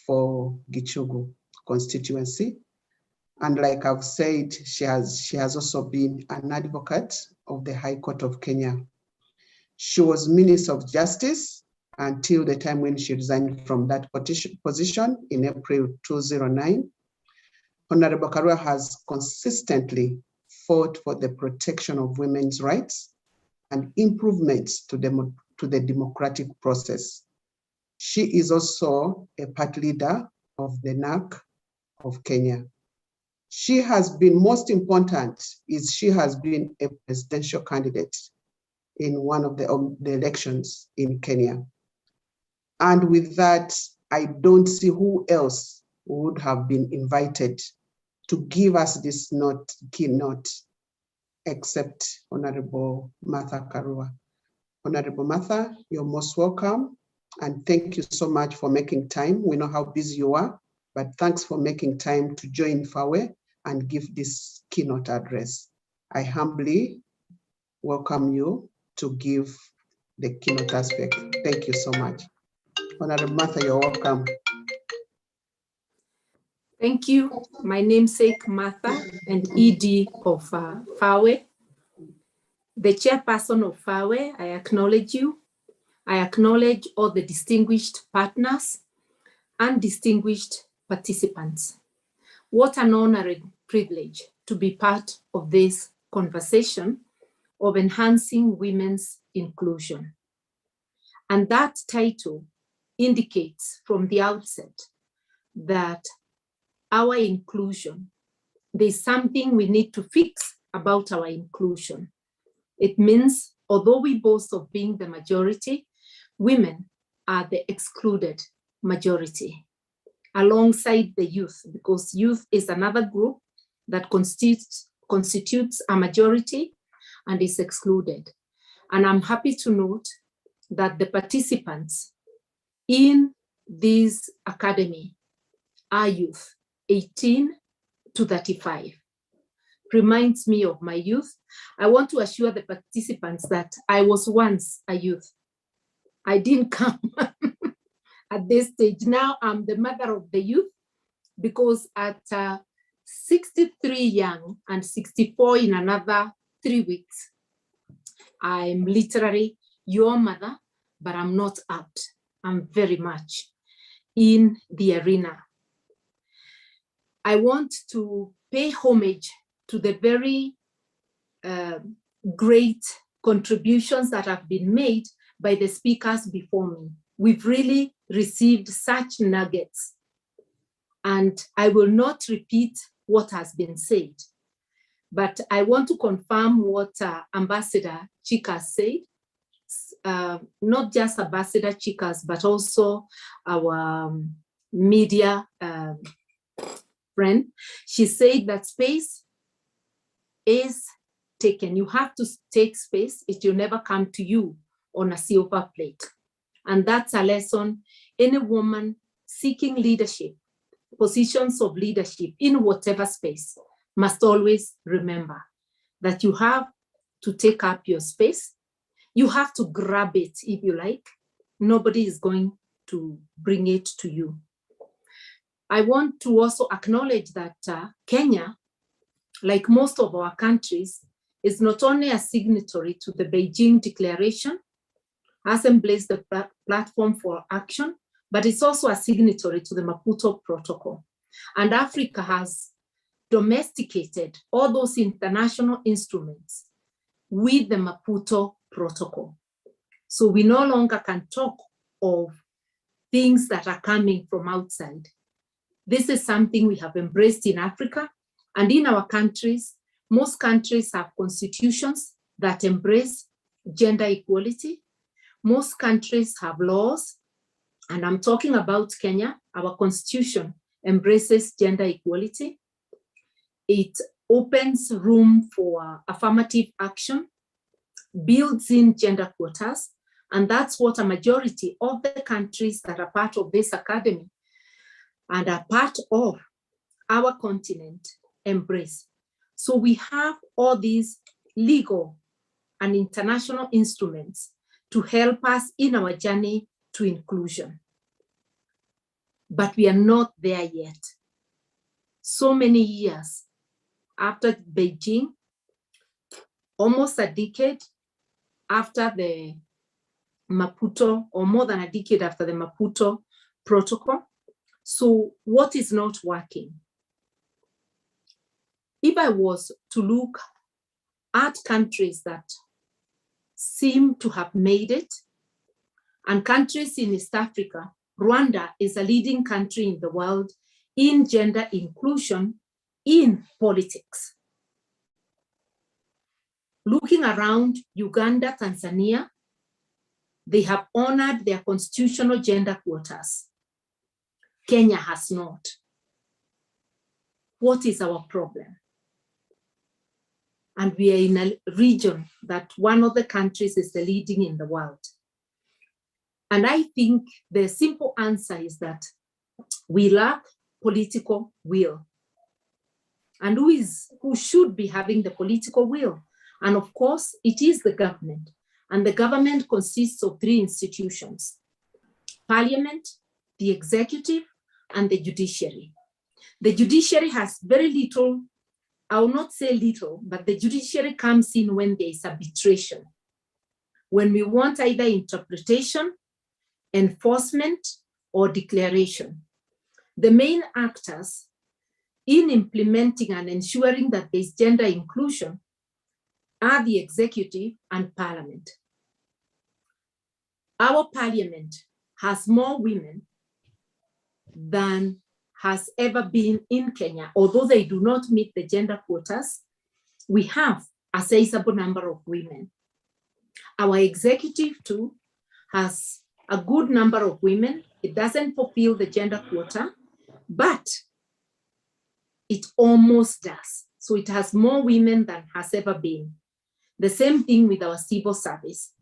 for Gichugu constituency. And like I've said, she has also been an advocate of the High Court of Kenya. She was Minister of Justice until the time when she resigned from that position in April 2009. Honorable Karua has consistently fought for the protection of women's rights and improvements to the democratic process. She is also a part leader of the NARC of Kenya. She has been, most important is she has been a presidential candidate in one of the elections in Kenya. And with that, I don't see who else would have been invited to give us this keynote except Honorable Martha Karua. Honorable Martha, you're most welcome. And thank you so much for making time. We know how busy you are, but thanks for making time to join FAWE and give this keynote address. I humbly welcome you to give the keynote aspect. Thank you so much. Honorable Martha, you're welcome. Thank you. My namesake Martha and ED of FAWE. The chairperson of FAWE, I acknowledge you. I acknowledge all the distinguished partners and distinguished participants. What an honor and privilege to be part of this conversation of enhancing women's inclusion. And that title indicates from the outset that our inclusion, there's something we need to fix about our inclusion. It means, although we boast of being the majority, women are the excluded majority, alongside the youth, because youth is another group that constitutes a majority and is excluded. And I'm happy to note that the participants in this academy are youth, 18 to 35. Reminds me of my youth. I want to assure the participants that I was once a youth. I didn't come at this stage. Now I'm the mother of the youth, because at 63 young and 64 in another 3 weeks, I'm literally your mother, but I'm not out. I'm very much in the arena. I want to pay homage to the very great contributions that have been made by the speakers before me. We've really received such nuggets, and I will not repeat what has been said, but I want to confirm what Ambassador Chikas said. Not just Ambassador Chikas, but also our media friend. She said that space is taken. You have to take space. It will never come to you on a silver plate. And that's a lesson any woman seeking leadership, positions of leadership in whatever space, must always remember that you have to take up your space. You have to grab it if you like. Nobody is going to bring it to you. I want to also acknowledge that Kenya, like most of our countries, is not only a signatory to the Beijing Declaration, has embraced the platform for action, but it's also a signatory to the Maputo Protocol. And Africa has domesticated all those international instruments with the Maputo Protocol. So we no longer can talk of things that are coming from outside. This is something we have embraced in Africa and in our countries. Most countries have constitutions that embrace gender equality. Most countries have laws, and I'm talking about Kenya. Our constitution embraces gender equality. It opens room for affirmative action, builds in gender quotas, and that's what a majority of the countries that are part of this academy and are part of our continent embrace. So we have all these legal and international instruments to help us in our journey to inclusion. But we are not there yet. So many years after Beijing, almost a decade after the Maputo, or more than a decade after the Maputo Protocol. So what is not working? If I was to look at countries that seem to have made it, and countries in East Africa, Rwanda is a leading country in the world in gender inclusion in politics. Looking around Uganda, Tanzania, they have honored their constitutional gender quotas. Kenya has not. What is our problem? And we are in a region that one of the countries is the leading in the world. And I think the simple answer is that we lack political will. And who should be having the political will? And of course, it is the government. And the government consists of three institutions: Parliament, the executive, and the judiciary. The judiciary has very little, I will not say little, but the judiciary comes in when there is arbitration. When we want either interpretation, enforcement, or declaration. The main actors in implementing and ensuring that there is gender inclusion are the executive and Parliament. Our Parliament has more women than has ever been in Kenya. Although they do not meet the gender quotas, we have a sizable number of women. Our executive too has a good number of women. It doesn't fulfill the gender quota, but it almost does. So it has more women than has ever been. The same thing with our civil service.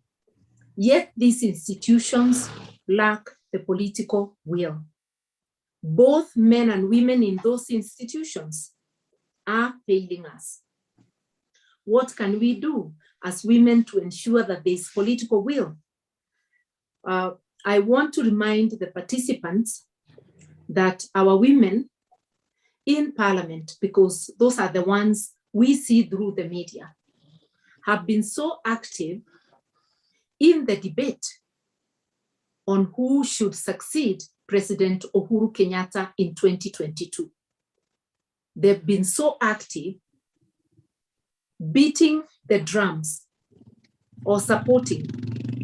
Yet these institutions lack the political will. Both men and women in those institutions are failing us. What can we do as women to ensure that there is political will? I want to remind the participants that our women in Parliament, because those are the ones we see through the media, have been so active in the debate on who should succeed President Uhuru Kenyatta in 2022. They've been so active, beating the drums or supporting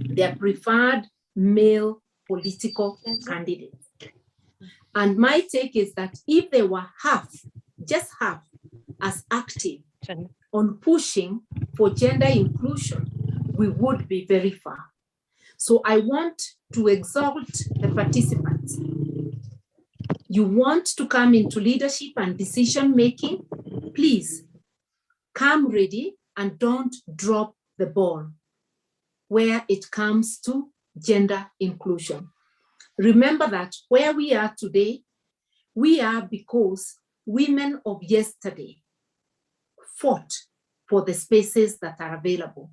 their preferred male political candidate. And my take is that if they were just half as active on pushing for gender inclusion, we would be very far. So I want to exalt the participants. You want to come into leadership and decision making, please come ready and don't drop the ball where it comes to gender inclusion. Remember that where we are today, we are because women of yesterday fought for the spaces that are available,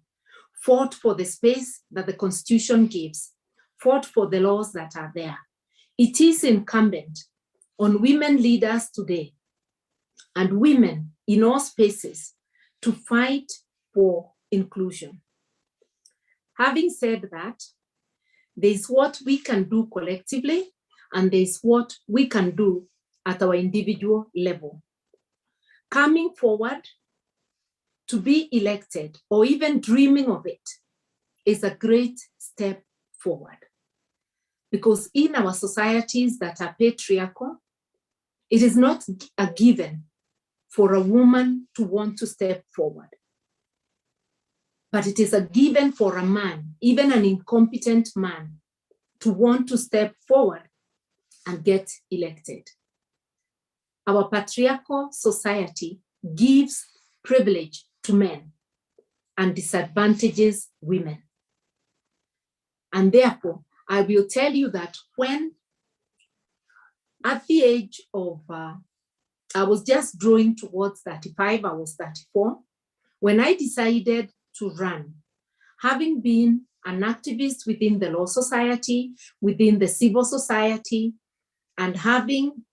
fought for the space that the Constitution gives, fought for the laws that are there. It is incumbent on women leaders today and women in all spaces to fight for inclusion. Having said that, there's what we can do collectively, and there's what we can do at our individual level. Coming forward to be elected, or even dreaming of it, is a great step forward. Because in our societies that are patriarchal, it is not a given for a woman to want to step forward. But it is a given for a man, even an incompetent man, to want to step forward and get elected. Our patriarchal society gives privilege to men and disadvantages women. And therefore, I will tell you that when at the age of, I was just drawing towards 35, I was 34, when I decided to run, having been an activist within the Law Society, within the civil society, and having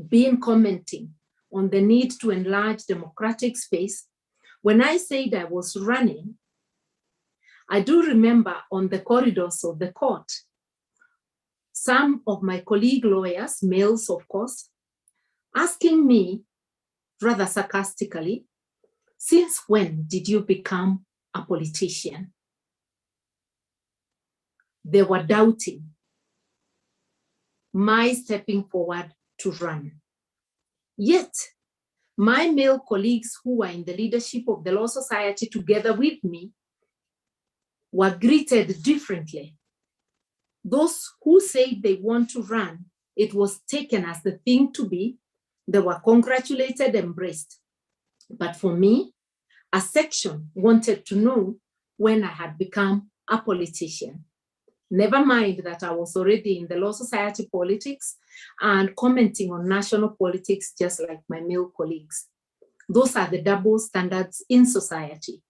been commenting on the need to enlarge democratic space, when I said I was running, I do remember on the corridors of the court, some of my colleague lawyers, males of course, asking me rather sarcastically, since when did you become a politician? They were doubting my stepping forward to run. Yet, my male colleagues who were in the leadership of the Law Society together with me were greeted differently. Those who said they want to run, it was taken as the thing to be. They were congratulated, embraced. But for me, a section wanted to know when I had become a politician. Never mind that I was already in the Law Society politics and commenting on national politics just like my male colleagues. Those are the double standards in society.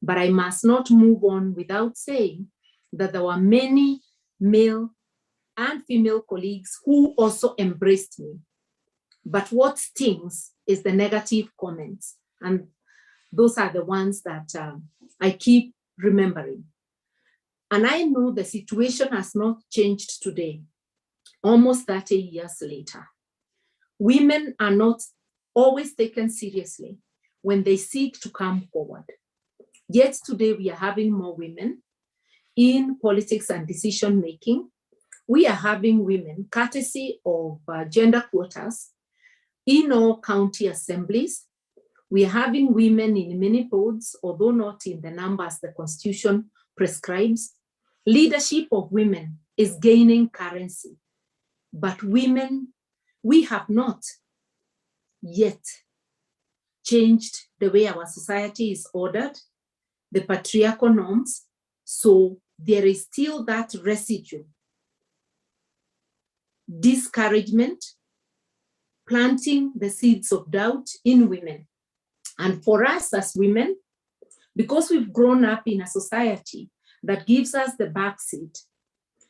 But I must not move on without saying that there were many male and female colleagues who also embraced me. But what stings is the negative comments. And those are the ones that I keep remembering. And I know the situation has not changed today, almost 30 years later. Women are not always taken seriously when they seek to come forward. Yet today we are having more women in politics and decision making. We are having women, courtesy of gender quotas, in all county assemblies. We are having women in many boards, although not in the numbers the Constitution prescribes. Leadership of women is gaining currency, but women, we have not yet changed the way our society is ordered, the patriarchal norms, so there is still that residue, discouragement, planting the seeds of doubt in women. And for us as women, because we've grown up in a society that gives us the backseat,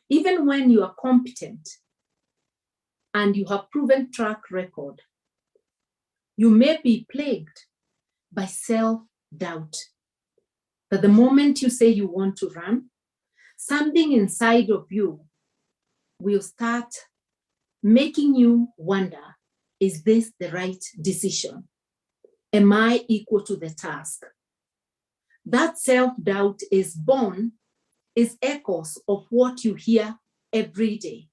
even when you are competent and you have proven track record, you may be plagued by self-doubt. That the moment you say you want to run, something inside of you will start making you wonder, is this the right decision? Am I equal to the task? That self-doubt is born, is echoes of what you hear every day.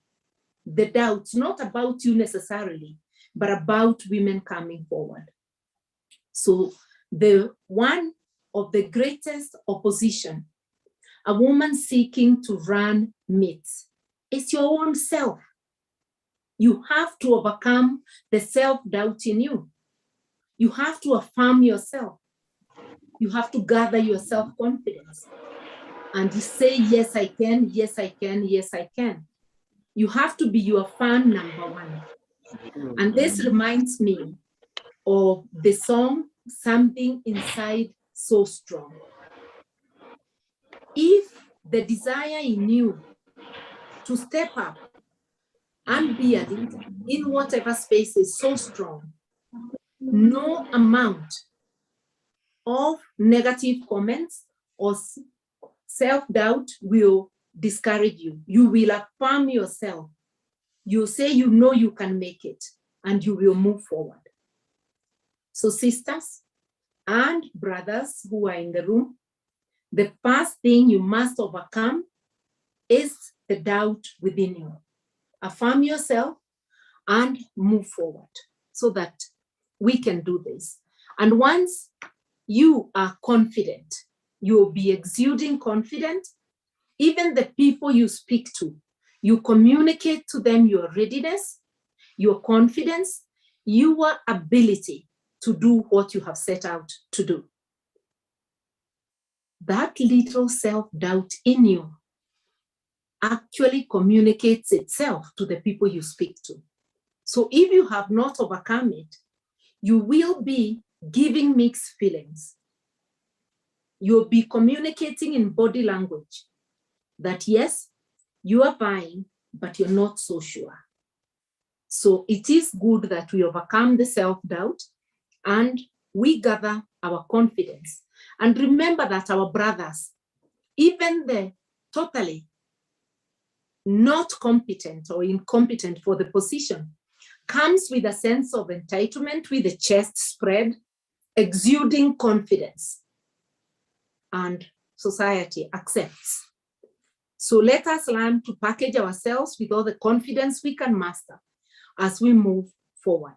The doubts, not about you necessarily, but about women coming forward. So the one of the greatest opposition a woman seeking to run meets is your own self. You have to overcome the self-doubt in you. You have to affirm yourself. You have to gather your self-confidence. And you say, yes, I can, yes, I can, yes, I can. You have to be your fan number one. And this reminds me of the song, Something Inside So Strong. If the desire in you to step up and be a leader in whatever space is so strong, no amount of negative comments or self-doubt will discourage you. You will affirm yourself. You say you know you can make it and you will move forward. So sisters and brothers who are in the room, the first thing you must overcome is the doubt within you. Affirm yourself and move forward so that we can do this. And once you are confident, you'll be exuding confidence. Even the people you speak to, you communicate to them your readiness, your confidence, your ability to do what you have set out to do. That little self-doubt in you actually communicates itself to the people you speak to. So if you have not overcome it, you will be giving mixed feelings. You'll be communicating in body language that yes, you are buying, but you're not so sure. So it is good that we overcome the self-doubt and we gather our confidence. And remember that our brothers, even the totally not competent or incompetent for the position, comes with a sense of entitlement, with the chest spread, exuding confidence, and society accepts. So let us learn to package ourselves with all the confidence we can master as we move forward.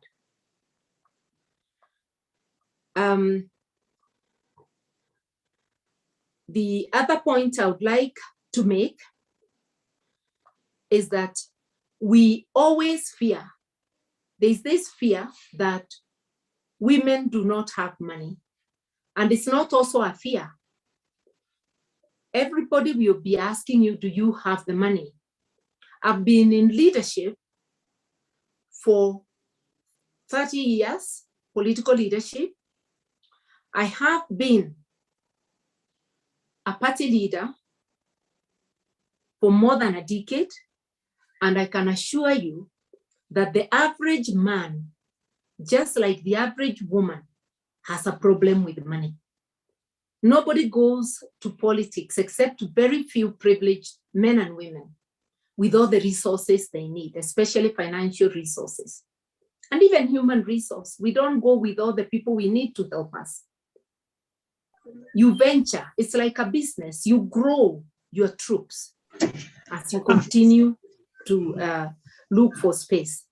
The other point I would like to make is that we always fear. There's this fear that women do not have money. And it's not also a fear. Everybody will be asking you, do you have the money? I've been in leadership for 30 years, political leadership. I have been a party leader for more than a decade, and I can assure you that the average man, just like the average woman, has a problem with money. Nobody goes to politics except very few privileged men and women with all the resources they need, especially financial resources. And even human resource. We don't go with all the people we need to help us. You venture, it's like a business. You grow your troops as you continue to look for space.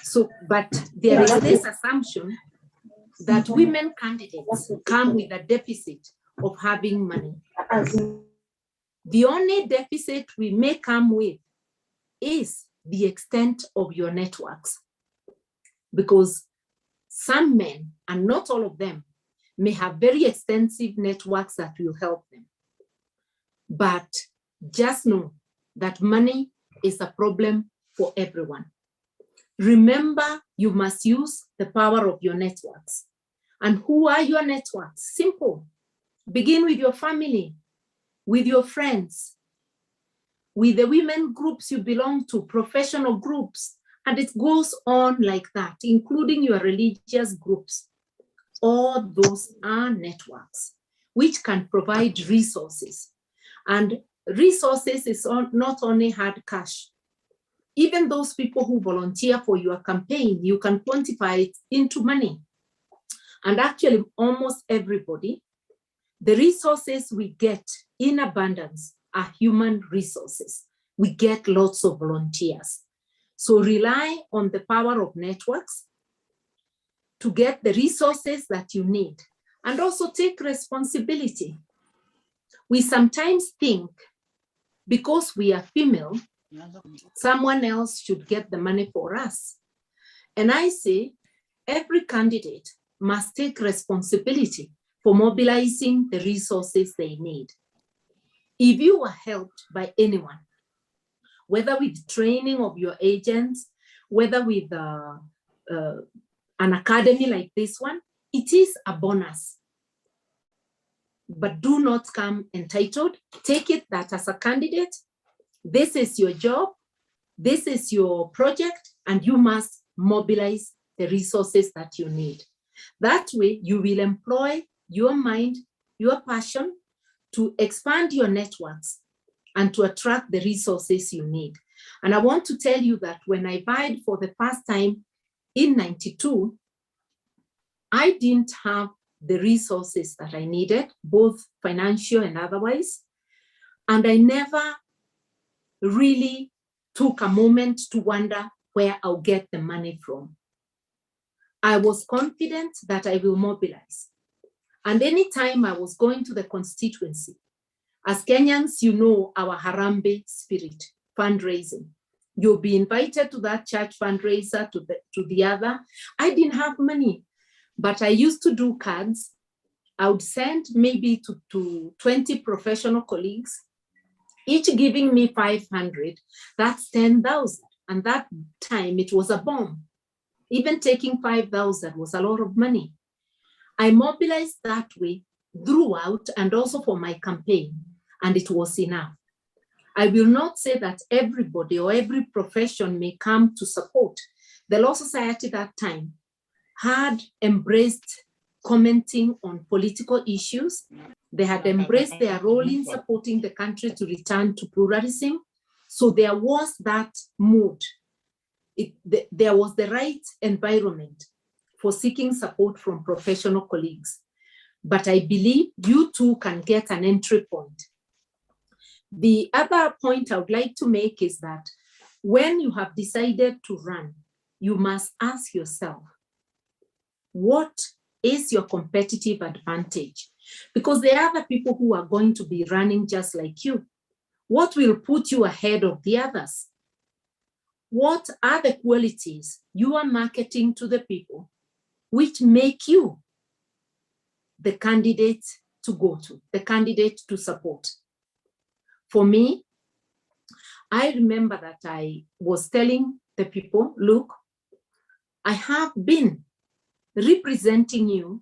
So, but there is this assumption that women candidates come with a deficit of having money. The only deficit we may come with is the extent of your networks. Because some men, and not all of them, may have very extensive networks that will help them. But just know that money is a problem for everyone. Remember, you must use the power of your networks. And who are your networks? Simple. Begin with your family, with your friends, with the women groups you belong to, professional groups, and it goes on like that, including your religious groups. All those are networks which can provide resources. And resources is not only hard cash. Even those people who volunteer for your campaign, you can quantify it into money. And actually, almost everybody, the resources we get in abundance are human resources. We get lots of volunteers. So rely on the power of networks to get the resources that you need, and also take responsibility. We sometimes think because we are female, someone else should get the money for us. And I say every candidate must take responsibility for mobilizing the resources they need. If you are helped by anyone, whether with training of your agents, whether with an academy like this one, it is a bonus. But do not come entitled. Take it that as a candidate, this is your job, this is your project, and you must mobilize the resources that you need. That way, you will employ your mind, your passion to expand your networks and to attract the resources you need. And I want to tell you that when I vied for the first time in '92, I didn't have the resources that I needed, both financial and otherwise. And I never really took a moment to wonder where I'll get the money from. I was confident that I will mobilize. And anytime I was going to the constituency, as Kenyans, you know our Harambee spirit, fundraising. You'll be invited to that church fundraiser, to the other. I didn't have money, but I used to do cards. I would send maybe to 20 professional colleagues, each giving me 500. That's 10,000. And that time it was a bomb. Even taking 5,000 was a lot of money. I mobilized that way throughout and also for my campaign, and it was enough. I will not say that everybody or every profession may come to support. The Law Society that time had embraced commenting on political issues. They had embraced their role in supporting the country to return to pluralism. So there was that mood. There was the right environment for seeking support from professional colleagues. But I believe you too can get an entry point. The other point I would like to make is that when you have decided to run, you must ask yourself, what is your competitive advantage? Because there are other people who are going to be running just like you. What will put you ahead of the others? What are the qualities you are marketing to the people which make you the candidate to go to, the candidate to support? For me, I remember that I was telling the people, look, I have been representing you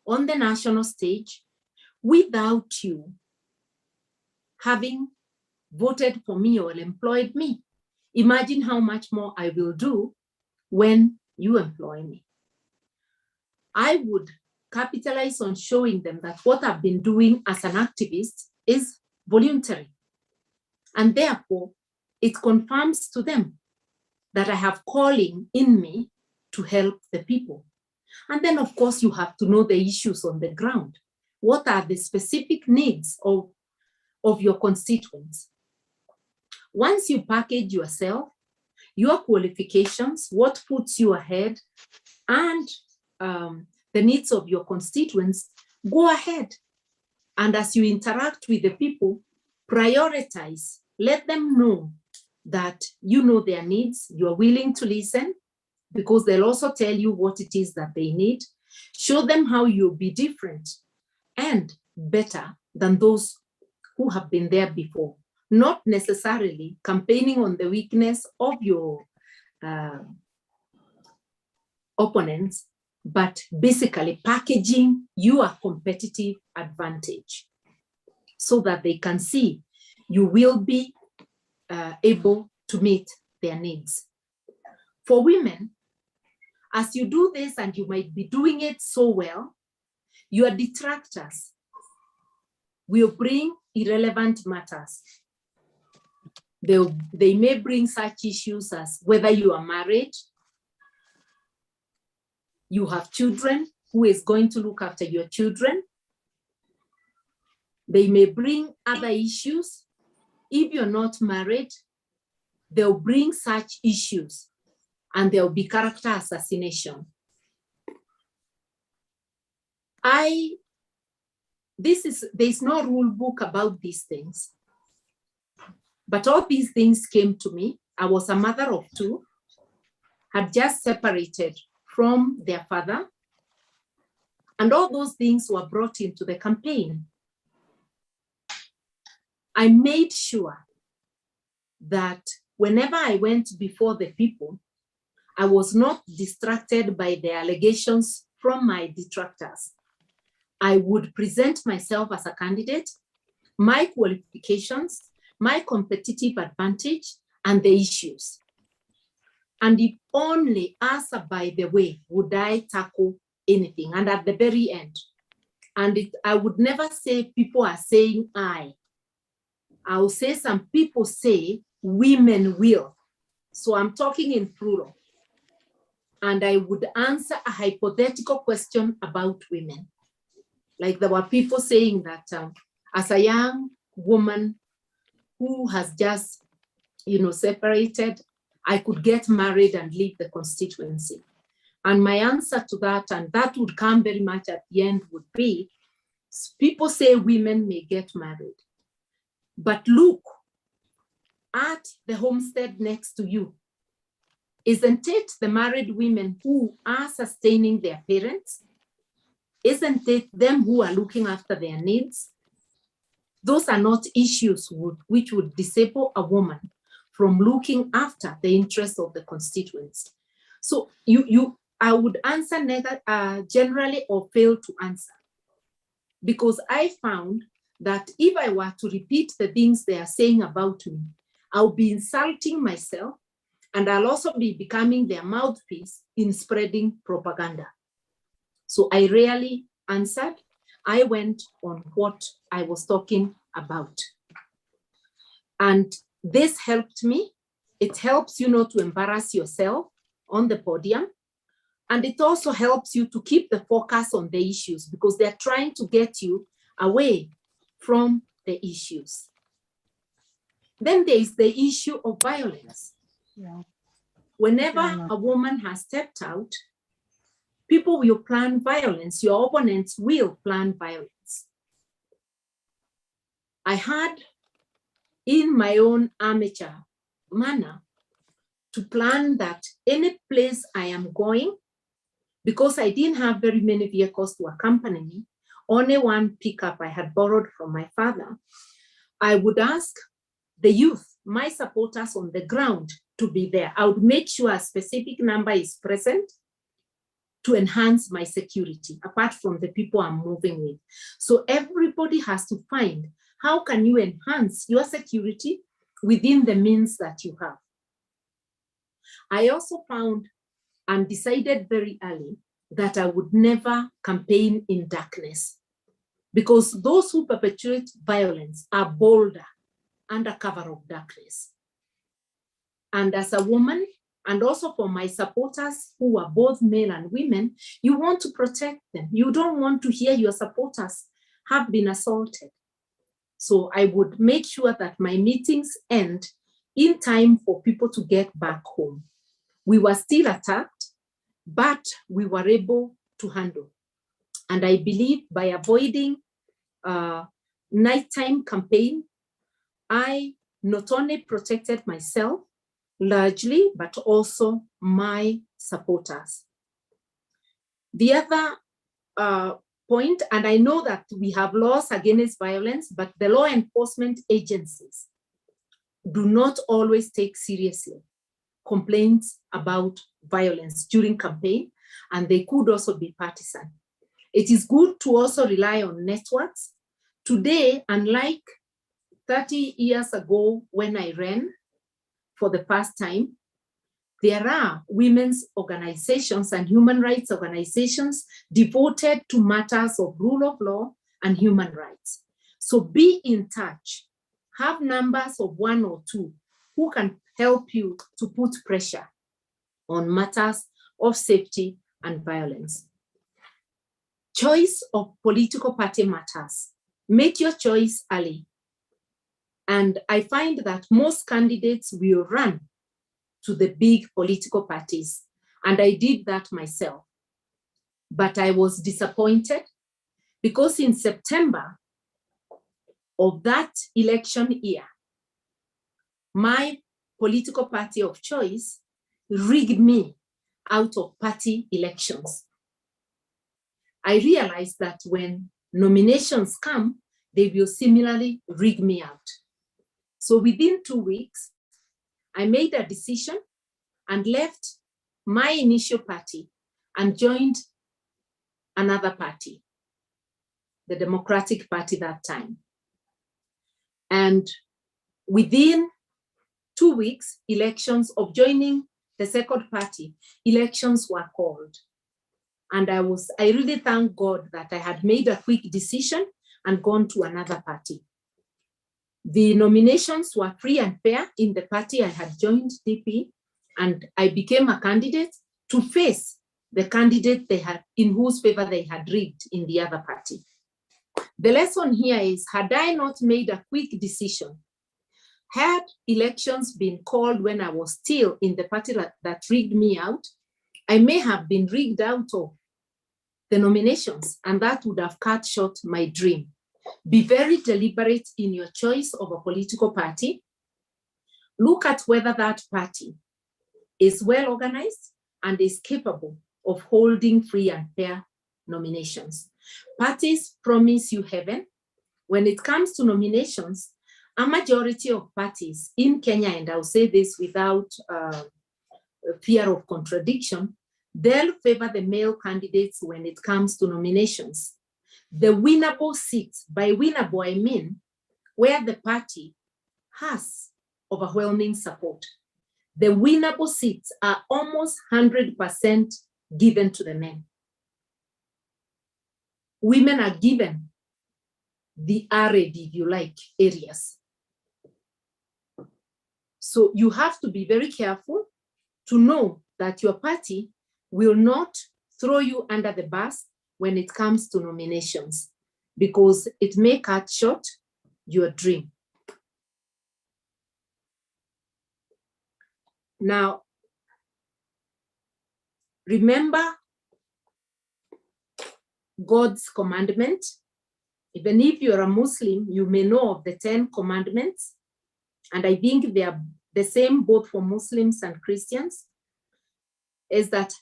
on the national stage without you having voted for me or employed me. Imagine how much more I will do when you employ me. I would capitalize on showing them that what I've been doing as an activist is voluntary. And therefore, it confirms to them that I have calling in me to help the people. And then, of course, you have to know the issues on the ground. What are the specific needs of your constituents? Once you package yourself, your qualifications, what puts you ahead, and the needs of your constituents, go ahead. And as you interact with the people, prioritize. Let them know that you know their needs, you are willing to listen, because they'll also tell you what it is that they need. Show them how you'll be different and better than those who have been there before. Not necessarily campaigning on the weakness of your opponents, but basically packaging your competitive advantage so that they can see you will be able to meet their needs. For women, as you do this, and you might be doing it so well, your detractors will bring irrelevant matters. They may bring such issues as whether you are married, you have children, who is going to look after your children. They may bring other issues. If you're not married, they'll bring such issues, and there'll be character assassination. There's no rule book about these things, but all these things came to me. I was a mother of two, had just separated from their father, and all those things were brought into the campaign. I made sure that whenever I went before the people, I was not distracted by the allegations from my detractors. I would present myself as a candidate, my qualifications, my competitive advantage, and the issues. And if only as a by the way would I tackle anything, and at the very end. And I would never say people are saying I'll say some people say women will. So I'm talking in plural. And I would answer a hypothetical question about women. Like there were people saying that as a young woman who has just, separated, I could get married and leave the constituency. And my answer to that, and that would come very much at the end, would be, people say women may get married, but look at the homestead next to you. Isn't it the married women who are sustaining their parents? Isn't it them who are looking after their needs? Those are not issues which would disable a woman from looking after the interests of the constituents. So I would answer generally or fail to answer, because I found that if I were to repeat the things they are saying about me, I'll be insulting myself, and I'll also be becoming their mouthpiece in spreading propaganda. So I rarely answered. I went on what I was talking about. And this helped me. It helps you not to embarrass yourself on the podium. And it also helps you to keep the focus on the issues, because they're trying to get you away from the issues. Then there is the issue of violence. Yeah. Whenever a woman has stepped out, people will plan violence. Your opponents will plan violence. I had, in my own amateur manner, to plan that any place I am going, because I didn't have very many vehicles to accompany me, only one pickup I had borrowed from my father, I would ask the youth, my supporters on the ground, to be there. I would make sure a specific number is present to enhance my security, apart from the people I'm moving with. So everybody has to find, how can you enhance your security within the means that you have? I also found and decided very early that I would never campaign in darkness, because those who perpetuate violence are bolder under cover of darkness. And as a woman, and also for my supporters who are both male and women, you want to protect them. You don't want to hear your supporters have been assaulted. So I would make sure that my meetings end in time for people to get back home. We were still attacked, but we were able to handle. And I believe by avoiding nighttime campaign, I not only protected myself largely, but also my supporters. The other point, and I know that we have laws against violence, but the law enforcement agencies do not always take seriously complaints about violence during campaign, and they could also be partisan. It is good to also rely on networks. Today, unlike 30 years ago when I ran for the first time, there are women's organizations and human rights organizations devoted to matters of rule of law and human rights. So be in touch, have numbers of 1 or 2 who can help you to put pressure on matters of safety and violence. Choice of political party matters. Make your choice early. And I find that most candidates will run to the big political parties. And I did that myself. But I was disappointed because in September of that election year, my political party of choice rigged me out of party elections. I realized that when nominations come, they will similarly rig me out. So within 2 weeks, I made a decision and left my initial party and joined another party, the Democratic Party that time. And within 2 weeks, elections of joining the second party, elections were called. And I really thank God that I had made a quick decision and gone to another party. The nominations were free and fair in the party I had joined, DP, and I became a candidate to face the candidate they had, in whose favor they had rigged in the other party. The lesson here is, had I not made a quick decision, had elections been called when I was still in the party that rigged me out, I may have been rigged out of the nominations, and that would have cut short my dream. Be very deliberate in your choice of a political party. Look at whether that party is well organized and is capable of holding free and fair nominations. Parties promise you heaven. When it comes to nominations, a majority of parties in Kenya, and I'll say this without fear of contradiction, they'll favor the male candidates when it comes to nominations. The winnable seats, by winnable I mean where the party has overwhelming support. The winnable seats are almost 100% given to the men. Women are given the arid, if you like, areas. So you have to be very careful to know that your party will not throw you under the bus when it comes to nominations, because it may cut short your dream. Now, remember God's commandment. Even if you're a Muslim, you may know of the 10 commandments, and I think they are the same both for Muslims and Christians, is that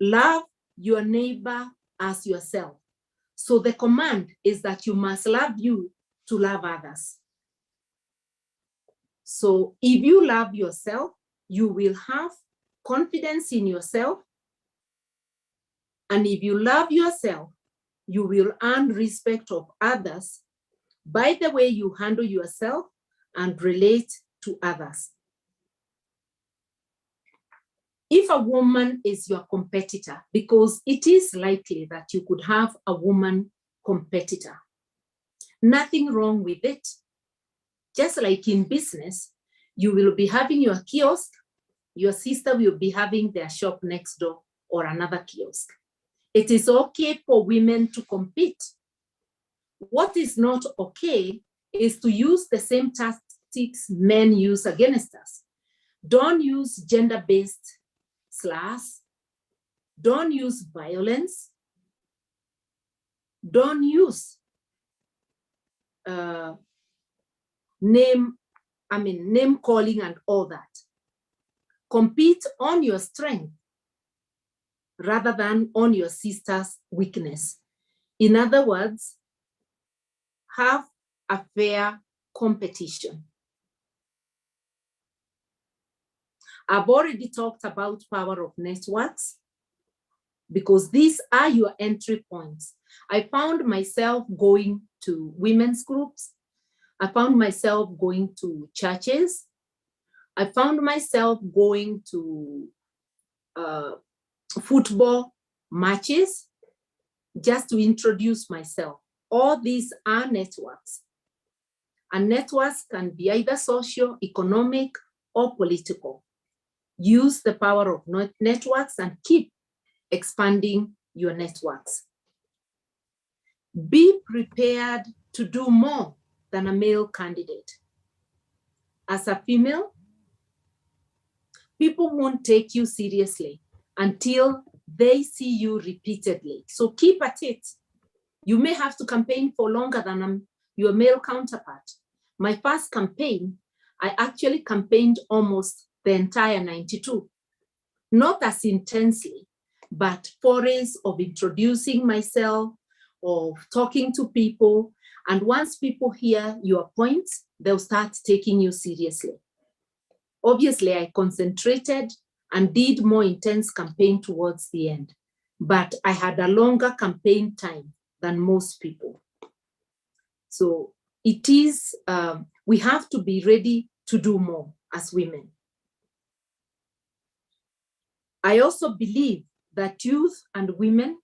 love your neighbor as yourself. So the command is that you must love you to love others. So if you love yourself, you will have confidence in yourself. And if you love yourself, you will earn respect of others by the way you handle yourself and relate to others. If a woman is your competitor, because it is likely that you could have a woman competitor, nothing wrong with it. Just like in business, you will be having your kiosk, your sister will be having their shop next door or another kiosk. It is okay for women to compete. What is not okay is to use the same tactics men use against us. Don't use gender-based slurs. Don't use violence. Don't use name calling and all that. Compete on your strength rather than on your sister's weakness. In other words, have a fair competition. I've already talked about power of networks because these are your entry points. I found myself going to women's groups. I found myself going to churches. I found myself going to football matches just to introduce myself. All these are networks. And networks can be either social, economic, or political. Use the power of networks and keep expanding your networks. Be prepared to do more than a male candidate. As a female, people won't take you seriously until they see you repeatedly. So keep at it. You may have to campaign for longer than your male counterpart. My first campaign, I actually campaigned almost the entire 92. Not as intensely, but forays of introducing myself, of talking to people. And once people hear your points, they'll start taking you seriously. Obviously, I concentrated and did more intense campaign towards the end, but I had a longer campaign time than most people. So it is, we have to be ready to do more as women. I also believe that youth and women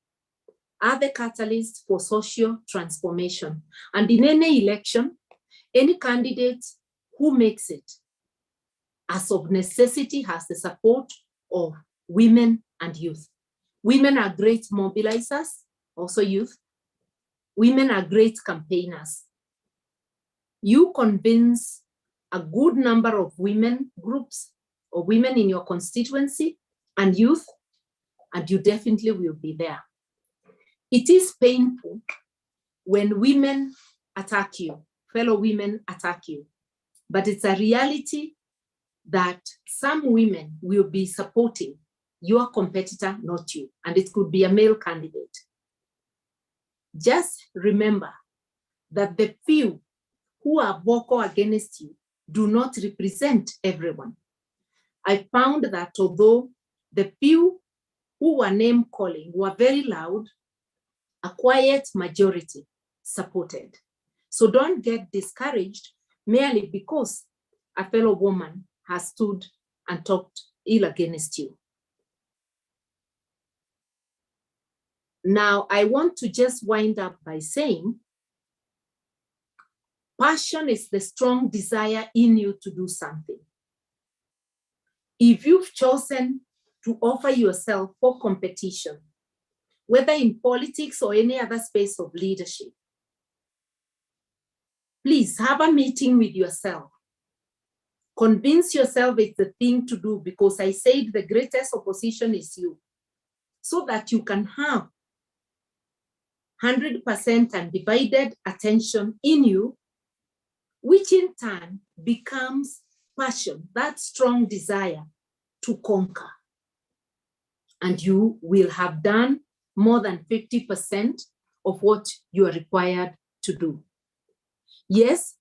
are the catalyst for social transformation. And in any election, any candidate who makes it, as of necessity, has the support of women and youth. Women are great mobilizers, also youth. Women are great campaigners. You convince a good number of women groups or women in your constituency and youth, and you definitely will be there. It is painful when women attack you, fellow women attack you, but it's a reality that some women will be supporting your competitor, not you, and it could be a male candidate. Just remember that the few who are vocal against you do not represent everyone. I found that although the few who were name calling were very loud, a quiet majority supported. So don't get discouraged merely because a fellow woman has stood and talked ill against you. Now, I want to just wind up by saying, passion is the strong desire in you to do something. If you've chosen to offer yourself for competition, whether in politics or any other space of leadership, please have a meeting with yourself. Convince yourself it's the thing to do, because I said the greatest opposition is you, so that you can have 100% undivided attention in you, which in turn becomes passion, that strong desire to conquer. And you will have done more than 50% of what you are required to do. Yes,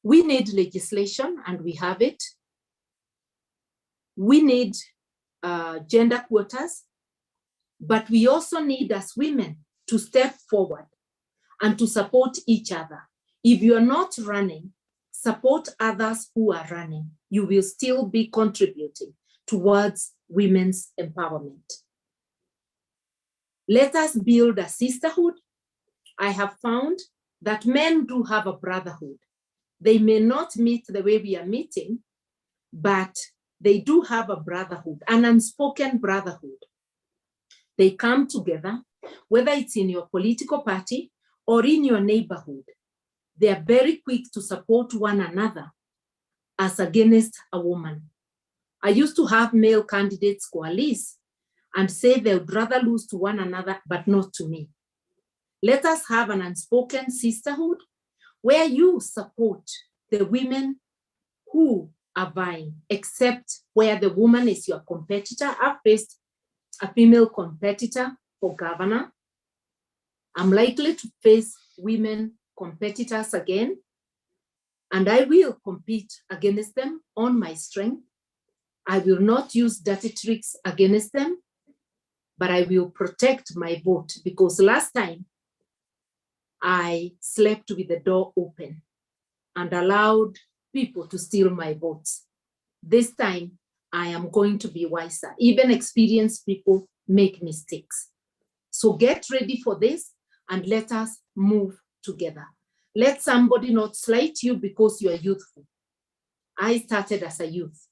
we need legislation, and we have it. We need gender quotas, but we also need, as women, to step forward and to support each other. If you're not running, support others who are running. You will still be contributing towards women's empowerment. Let us build a sisterhood. I have found that men do have a brotherhood. They may not meet the way we are meeting, but they do have a brotherhood, an unspoken brotherhood. They come together, whether it's in your political party or in your neighborhood. They are very quick to support one another as against a woman. I used to have male candidates coalesce and say they would rather lose to one another, but not to me. Let us have an unspoken sisterhood where you support the women who are vying, except where the woman is your competitor. I've faced a female competitor for governor. I'm likely to face women competitors again, and I will compete against them on my strength. I will not use dirty tricks against them, but I will protect my vote, because last time I slept with the door open and allowed people to steal my votes. This time I am going to be wiser. Even experienced people make mistakes. So get ready for this and let us move together. Let somebody not slight you because you are youthful. I started as a youth,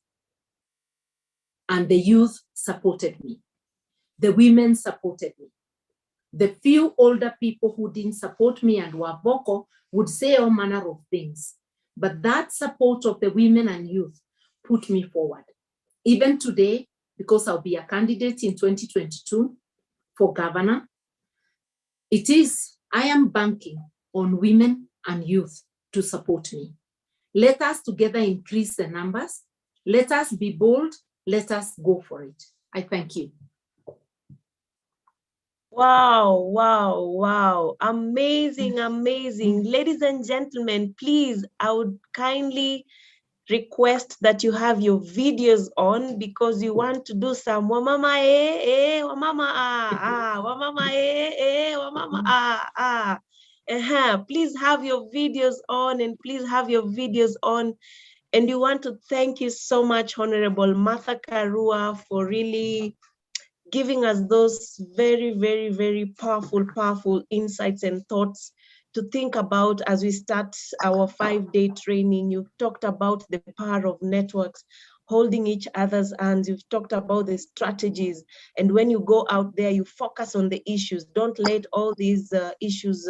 and the youth supported me. The women supported me. The few older people who didn't support me and were vocal would say all manner of things. But that support of the women and youth put me forward. Even today, because I'll be a candidate in 2022 for governor, I am banking on women and youth to support me. Let us together increase the numbers. Let us be bold. Let us go for it. I thank you. Wow, wow, wow. Amazing, amazing. Ladies and gentlemen, please, I would kindly request that you have your videos on, because you want to do some wamama wamama wamama wamama Please have your videos on, and please have your videos on. And we want to thank you so much, Honorable Martha Karua, for really giving us those very, very, very powerful insights and thoughts to think about as we start our 5-day training. You've talked about the power of networks, holding each other's hands. You've talked about the strategies. And when you go out there, you focus on the issues. Don't let all these issues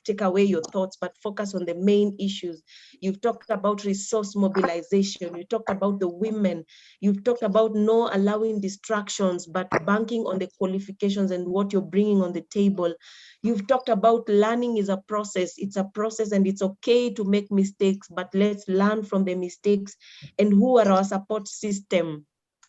take away your thoughts, but focus on the main issues. You've talked about resource mobilization. You talked about the women. You've talked about no allowing distractions, but banking on the qualifications and what you're bringing on the table. You've talked about learning is a process. It's a process and it's okay to make mistakes, but let's learn from the mistakes. And who are our support system?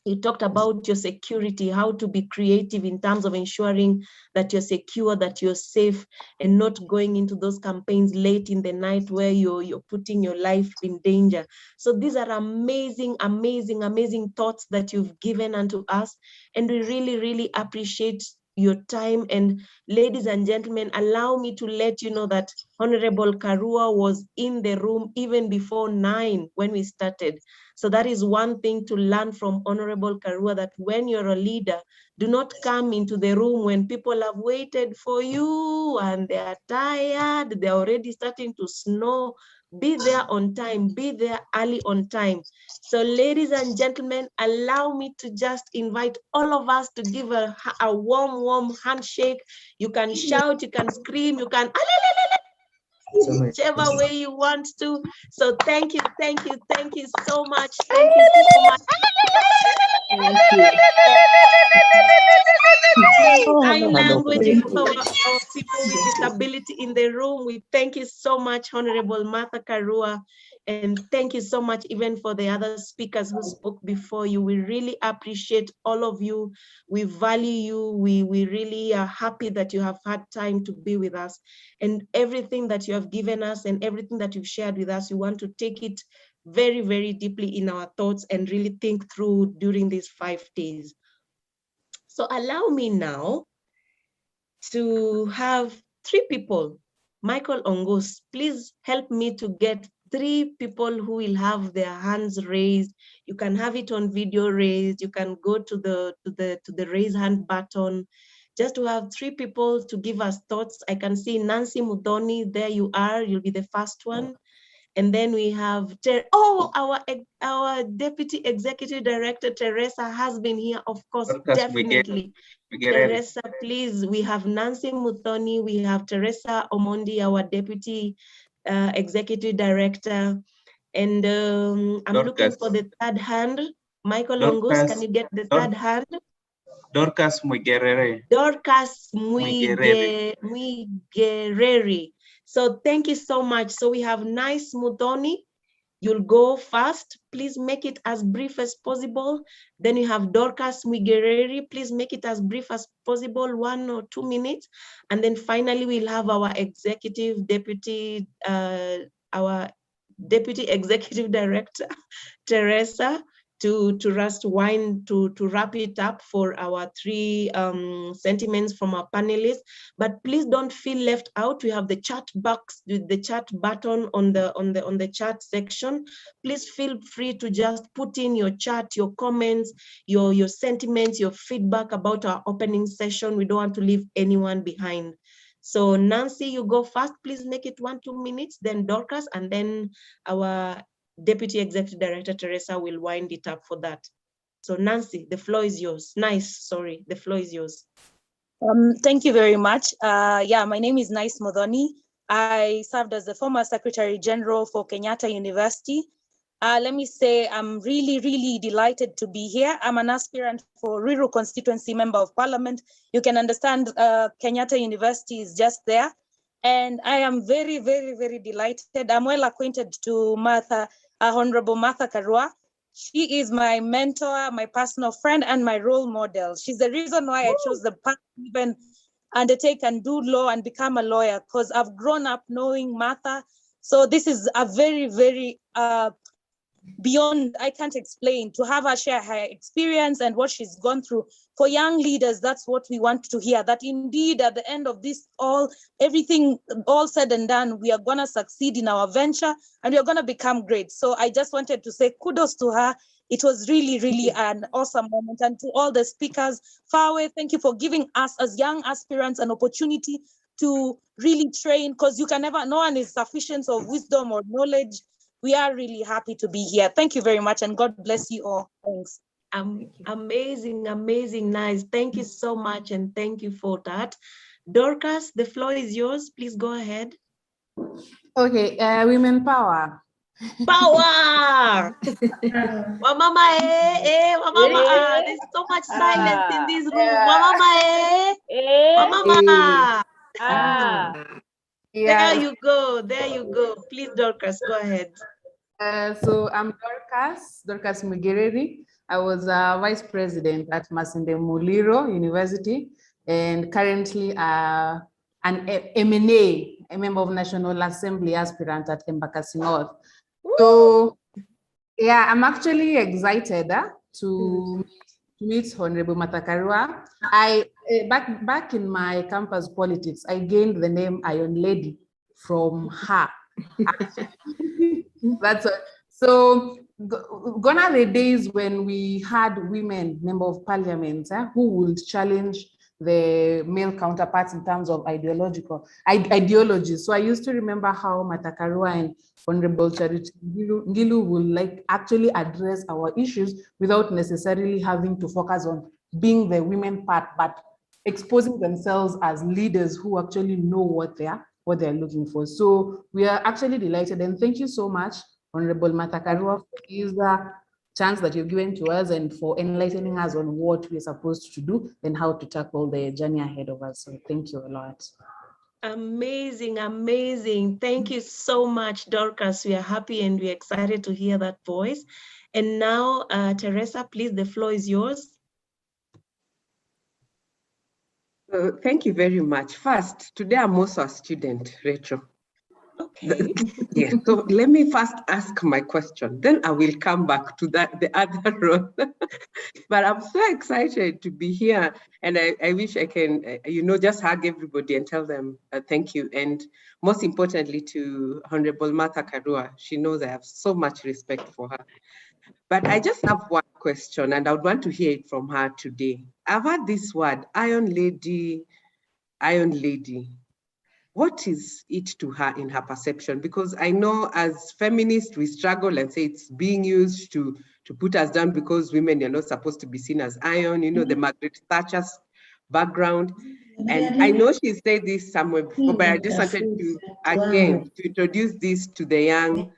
You talked about your security, how to be creative in terms of ensuring that you're secure, that you're safe, and not going into those campaigns late in the night where you're putting your life in danger. So these are amazing, amazing, amazing thoughts that you've given unto us. And we really, really appreciate your time. And ladies and gentlemen, allow me to let you know that Honorable Karua was in the room even before 9 when we started. So that is one thing to learn from Honorable Karua, that when you're a leader, do not come into the room when people have waited for you and they are tired, they're already starting to snore. Be there on time, be there early on time. So ladies and gentlemen, allow me to just invite all of us to give a warm, warm handshake. You can shout, you can scream, you can whichever way you want to. So thank you, thank you, thank you so much. Thank you so much. Sign language for our people with disability in the room. We thank you so much, Honorable Martha Karua, and thank you so much even for the other speakers who spoke before you. We really appreciate all of you. We value you. We really are happy that you have had time to be with us, and everything that you have given us and everything that you've shared with us, we want to take it very, very deeply in our thoughts and really think through during these 5 days. So allow me now to have 3 people. Michael Ongos, please help me to get 3 people who will have their hands raised. You can have it on video raised. You can go to the raise hand button, just to have 3 people to give us thoughts. I can see Nancy Mudoni, there you are. You'll be the first one. And then we have, our Deputy Executive Director, Teresa, has been here, of course, definitely. Teresa, please, we have Nancy Muthoni, we have Teresa Omondi, our Deputy Executive Director. And I'm looking for the third hand. Michael Longus, can you get the third hand? Dorcas Mugerere. Dorcas Mugerere. So thank you so much. So we have Nice Mudoni. You'll go first. Please make it as brief as possible. Then you have Dorcas Mugerere. Please make it as brief as possible, 1 or 2 minutes. And then finally, we'll have our our Deputy Executive Director, Teresa, to wrap it up for our 3 sentiments from our panelists. But please don't feel left out. We have the chat box, the chat button on the chat section. Please feel free to just put in your chat, your comments, your sentiments, your feedback about our opening session. We don't want to leave anyone behind. So Nancy, you go first. Please make it 1-2 minutes. Then Dorcas, and then our Deputy Executive Director Teresa will wind it up for that. So Nancy, the floor is yours. The floor is yours. Thank you very much. Yeah, my name is Nice Modhoni. I served as the former Secretary General for Kenyatta University. Let me say I'm really, really delighted to be here. I'm an aspirant for Ruiru Constituency Member of Parliament. You can understand Kenyatta University is just there. And I am very, very, very delighted. I'm well acquainted to Honorable Martha Karua. She is my mentor, my personal friend, and my role model. She's the reason why I chose the path to even undertake and do law and become a lawyer, because I've grown up knowing Martha. So this is a very, very beyond, I can't explain, to have her share her experience and what she's gone through. For young leaders, that's what we want to hear, that indeed at the end of this everything all said and done, we are gonna succeed in our venture and we are gonna become great. So I just wanted to say kudos to her. It was really, really an awesome moment. And to all the speakers, Fawe, thank you for giving us as young aspirants an opportunity to really train, because you can never, no one is sufficient of wisdom or knowledge. We are really happy to be here. Thank you very much, and God bless you all. Thanks. Amazing, amazing, nice. Thank you so much, and thank you for that. Dorcas, the floor is yours. Please go ahead. Okay, women power. Power! Wamama wamama, there's so much silence in this room. Wamama wamama. There you go, Please, Dorcas, go ahead. So I'm Dorcas Mugereri. I was vice president at Masinde Muliro University, and currently an MNA, a member of National Assembly aspirant at Embakasi North. So yeah, I'm actually excited to meet Honorable Martha Karua. Back in my campus politics, I gained the name Iron Lady from her. That's it. So gone are the days when we had women member of parliament who would challenge the male counterparts in terms of ideology. So I used to remember how Martha Karua and Honorable Charity Ngilu will actually address our issues without necessarily having to focus on being the women part, but exposing themselves as leaders who actually know what they're looking for. So we are actually delighted, and thank you so much, Honorable Martha Karua, for this chance that you've given to us and for enlightening us on what we're supposed to do and how to tackle the journey ahead of us. So thank you a lot. Amazing, amazing. Thank you so much, Dorcas. We are happy and we're excited to hear that voice. And now, Teresa, please, the floor is yours. Thank you very much. First, today I'm also a student, Rachel. Okay. Yeah, so let me first ask my question, then I will come back to the other role. But I'm so excited to be here, and I wish I can, just hug everybody and tell them thank you. And most importantly to Honorable Martha Karua. She knows I have so much respect for her. But I just have one question, and I would want to hear it from her today. I've heard this word, Iron Lady, Iron Lady. What is it to her in her perception? Because I know as feminists, we struggle and say it's being used to put us down because women are not supposed to be seen as iron, the Margaret Thatcher's background. And I know she said this somewhere before, but I just wanted to, again, to introduce this to the young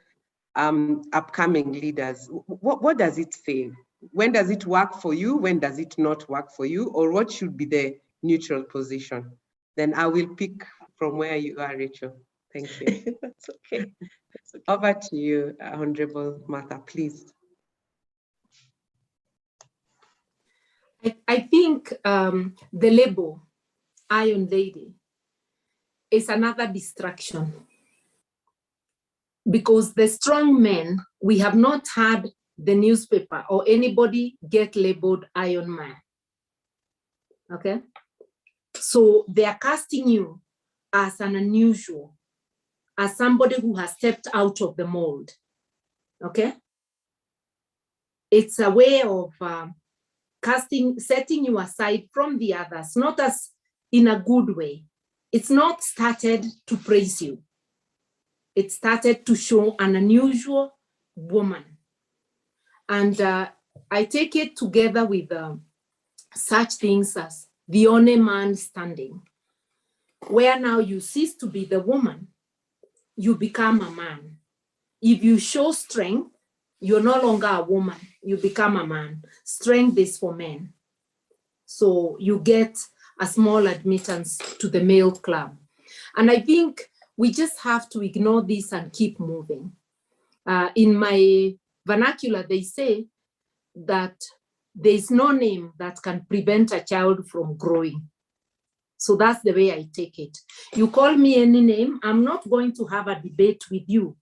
upcoming leaders. What does it say? When does it work for you? When does it not work for you? Or what should be the neutral position? Then I will pick from where you are, Rachel. Thank you. That's okay. That's okay. Over to you, Honorable Martha, please. I think the label, Iron Lady, is another distraction. Because the strong men, we have not had the newspaper or anybody get labeled Iron Man. Okay? So they are casting you as an unusual, as somebody who has stepped out of the mold. Okay? It's a way of setting you aside from the others, not as in a good way. It's not started to praise you. It started to show an unusual woman. And I take it together with such things as the only man standing, where now you cease to be the woman, you become a man. If you show strength, you're no longer a woman, you become a man. Strength is for men. So you get a small admittance to the male club. And I think we just have to ignore this and keep moving. In my vernacular, they say that there is no name that can prevent a child from growing. So that's the way I take it. You call me any name, I'm not going to have a debate with you.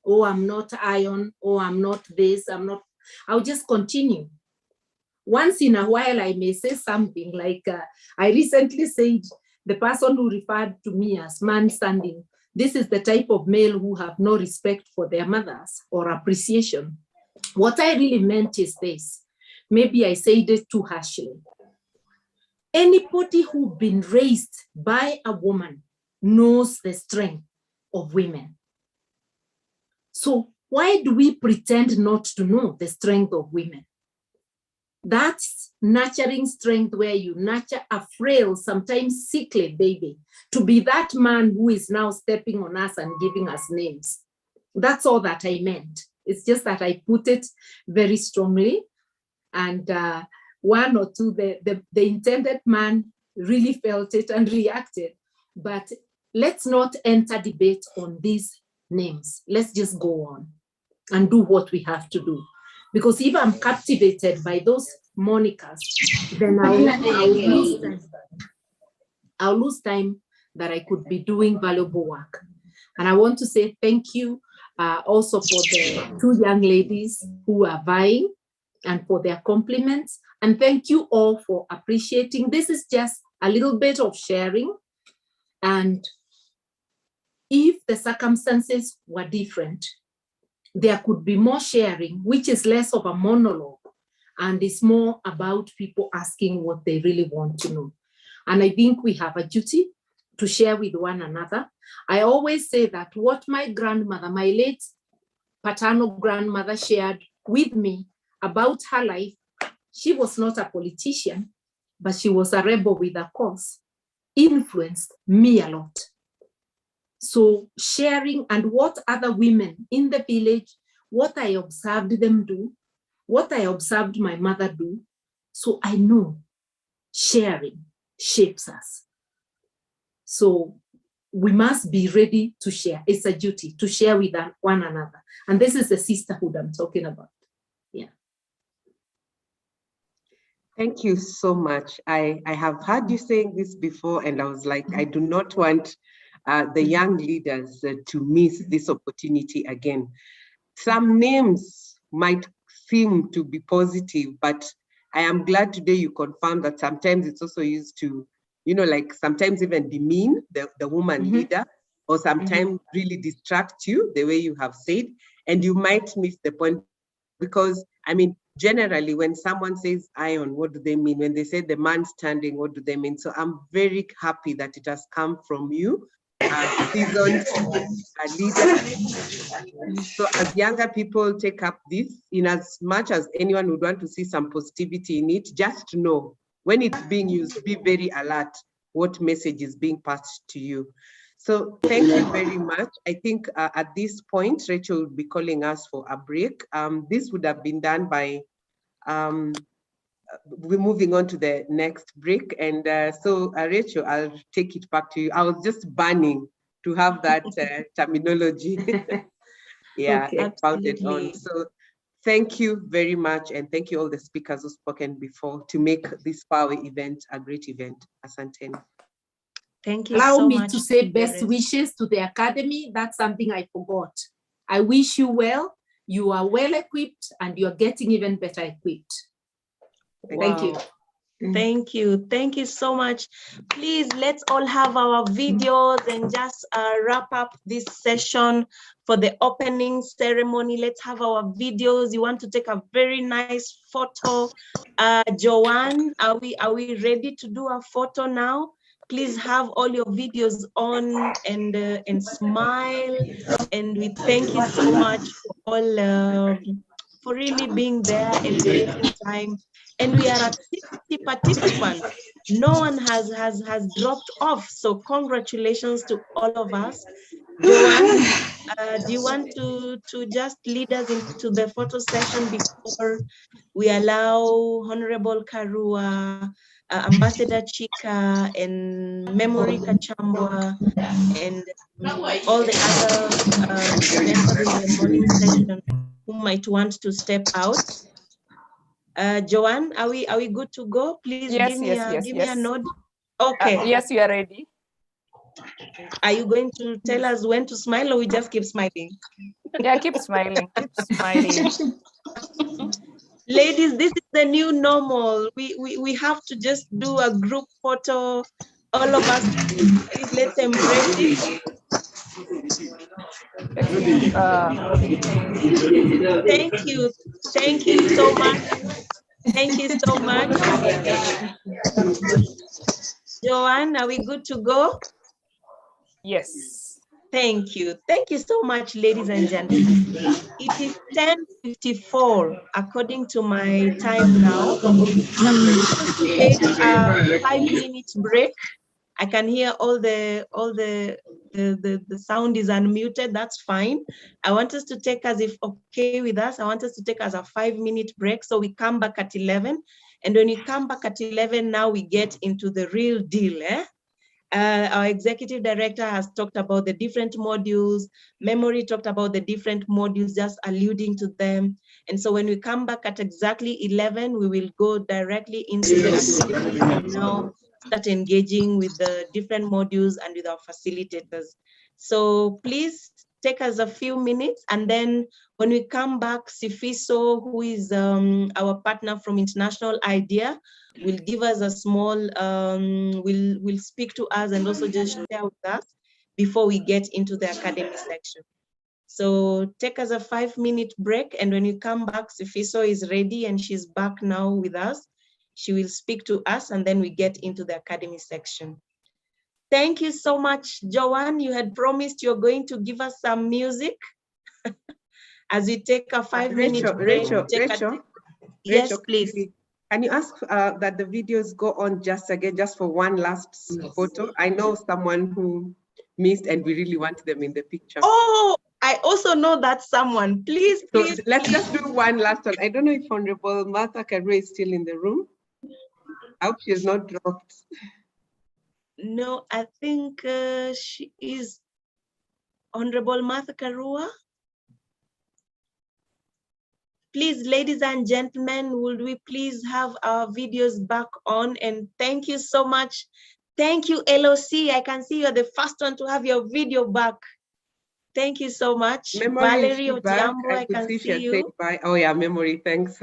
Oh, I'm not iron, oh, I'm not this, I'm not, I'll just continue. Once in a while, I may say something like, I recently said, the person who referred to me as man standing, this is the type of male who have no respect for their mothers or appreciation. What I really meant is this. Maybe I said it too harshly. Anybody who's been raised by a woman knows the strength of women. So why do we pretend not to know the strength of women? That's nurturing strength, where you nurture a frail, sometimes sickly baby to be that man who is now stepping on us and giving us names. That's all that I meant. It's just that I put it very strongly. And one or two, the intended man really felt it and reacted. But let's not enter debate on these names. Let's just go on and do what we have to do. Because if I'm captivated by those monikers, then I'll lose time that I could be doing valuable work. And I want to say thank you also for the two young ladies who are vying and for their compliments. And thank you all for appreciating. This is just a little bit of sharing. And if the circumstances were different, there could be more sharing, which is less of a monologue and is more about people asking what they really want to know. And I think we have a duty to share with one another. I always say that what my grandmother, my late paternal grandmother, shared with me about her life, she was not a politician, but she was a rebel with a cause, influenced me a lot. So sharing and what other women in the village, what I observed them do, what I observed my mother do. So I know sharing shapes us. So we must be ready to share. It's a duty to share with one another. And this is the sisterhood I'm talking about. Yeah. Thank you so much. I have heard you saying this before, and I was like, I do not want the young leaders to miss this opportunity again. Some names might seem to be positive, but I am glad today you confirmed that sometimes it's also used to, you know, like sometimes even demean the woman leader, or sometimes really distract you the way you have said, and you might miss the point. Because I mean, generally when someone says iron, what do they mean? When they say the man standing, what do they mean? So I'm very happy that it has come from you, seasoned leader. So as younger people take up this, in as much as anyone would want to see some positivity in it, just know when it's being used, be very alert what message is being passed to you. So thank you very much. I think at this point, Rachel will be calling us for a break. This would have been done by, we're moving on to the next break. And so Rachel, I'll take it back to you. I was just burning to have that terminology. Yeah, Okay, expounded on. So thank you very much. And thank you all the speakers who've spoken before to make this Power event a great event. Asanteni. Thank you Allow so me much. to say best wishes to the Academy. That's something I forgot. I wish you well. You are well equipped and you're getting even better equipped. Thank you. Thank you. Thank you so much. Please, let's all have our videos and just wrap up this session for the opening ceremony. Let's have our videos. You want to take a very nice photo. Joanne, are we ready to do a photo now? Please have all your videos on and smile. And we thank you so much for all for really being there and taking time. And we are at 60 participants. No one has dropped off. So congratulations to all of us. Joanne, do you want to just lead us into the photo session before we allow Honorable Karua, Ambassador Chika, and Memory Kachambwa, and all the other presenters in the morning session who might want to step out? Joanne, are we good to go? Please Yes, give me a nod. Okay. Yes, we are ready. Are you going to tell us when to smile, or we just keep smiling? Yeah, keep smiling. Keep smiling. Ladies, this is the new normal. We have to just do a group photo. All of us, let's embrace it. Thank you. Thank you so much. Thank you so much. Joanne, are we good to go? Yes. Thank you. Thank you so much, ladies and gentlemen. It is 10:54 according to my time now. Take a 5-minute break. I can hear all the sound is unmuted. That's fine. I want us to take, as if okay with us, I want us to take as a 5-minute break. So we come back at 11. And when we come back at 11, now we get into the real deal. Our executive director has talked about the different modules. Memory talked about the different modules, just alluding to them. And so when we come back at exactly 11, we will go directly into the activities and now start engaging with the different modules and with our facilitators. So please take us a few minutes, and then when we come back, Sifiso, who is our partner from International IDEA, will give us a small, will speak to us and also just share with us before we get into the academy section. So take us a 5-minute break, and when you come back, Sifiso is ready and she's back now with us. She will speak to us and then we get into the academy section. Thank you so much, Joanne. You had promised you're going to give us some music as we take a 5-minute break. Rachel, yes, please. Can you ask that the videos go on just again, just for one last photo? I know someone who missed and we really want them in the picture. Oh, I also know that someone. Please, please. So let's just do one last one. I don't know if Honorable Martha Karua is still in the room. I hope she is not dropped. No, I think she is Honorable Martha Karua. Please, ladies and gentlemen, would we please have our videos back on? And thank you so much. Thank you, LOC. I can see you're the first one to have your video back. Thank you so much. Memory, Valerie Otiambo, I can see you. Bye. Oh yeah, Memory, thanks.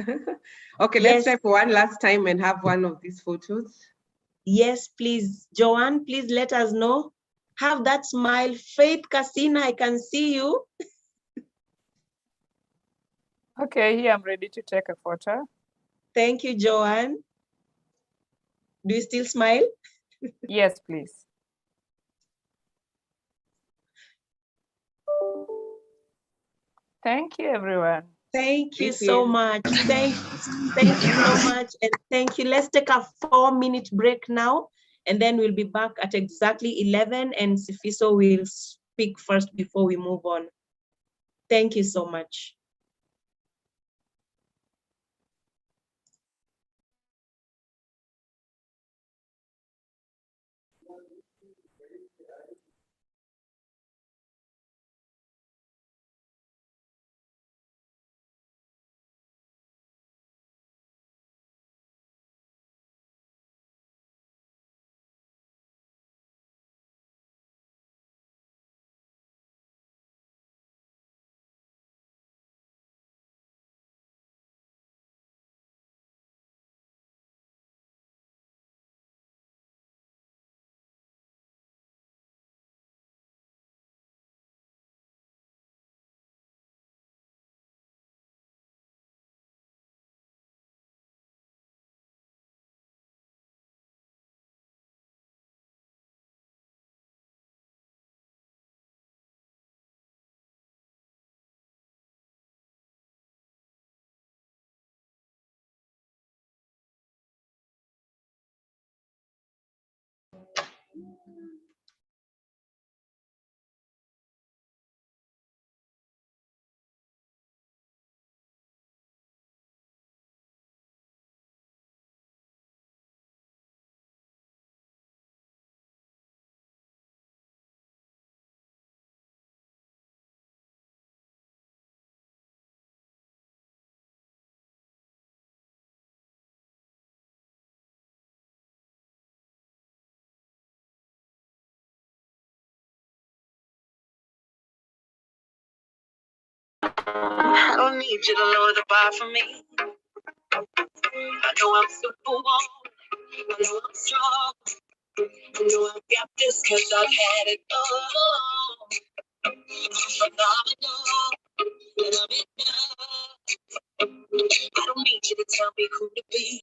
Okay, Yes. let's try for one last time and have one of these photos. Yes, please. Joanne, please let us know. Have that smile. Faith Casina, I can see you. Okay, here I'm ready to take a photo. Thank you, Joanne. Do you still smile? Yes, please. Thank you, everyone. Thank you so much. Thank you so much. And thank you. Let's take a 4-minute break now, and then we'll be back at exactly 11, and Sifiso will speak first before we move on. Thank you so much. I don't need you to lower the bar for me. I know I'm superwoman. I know I'm strong. I know I've got this cause I've had it all. Phenomenal. And I'm enough. I don't need you to tell me who to be.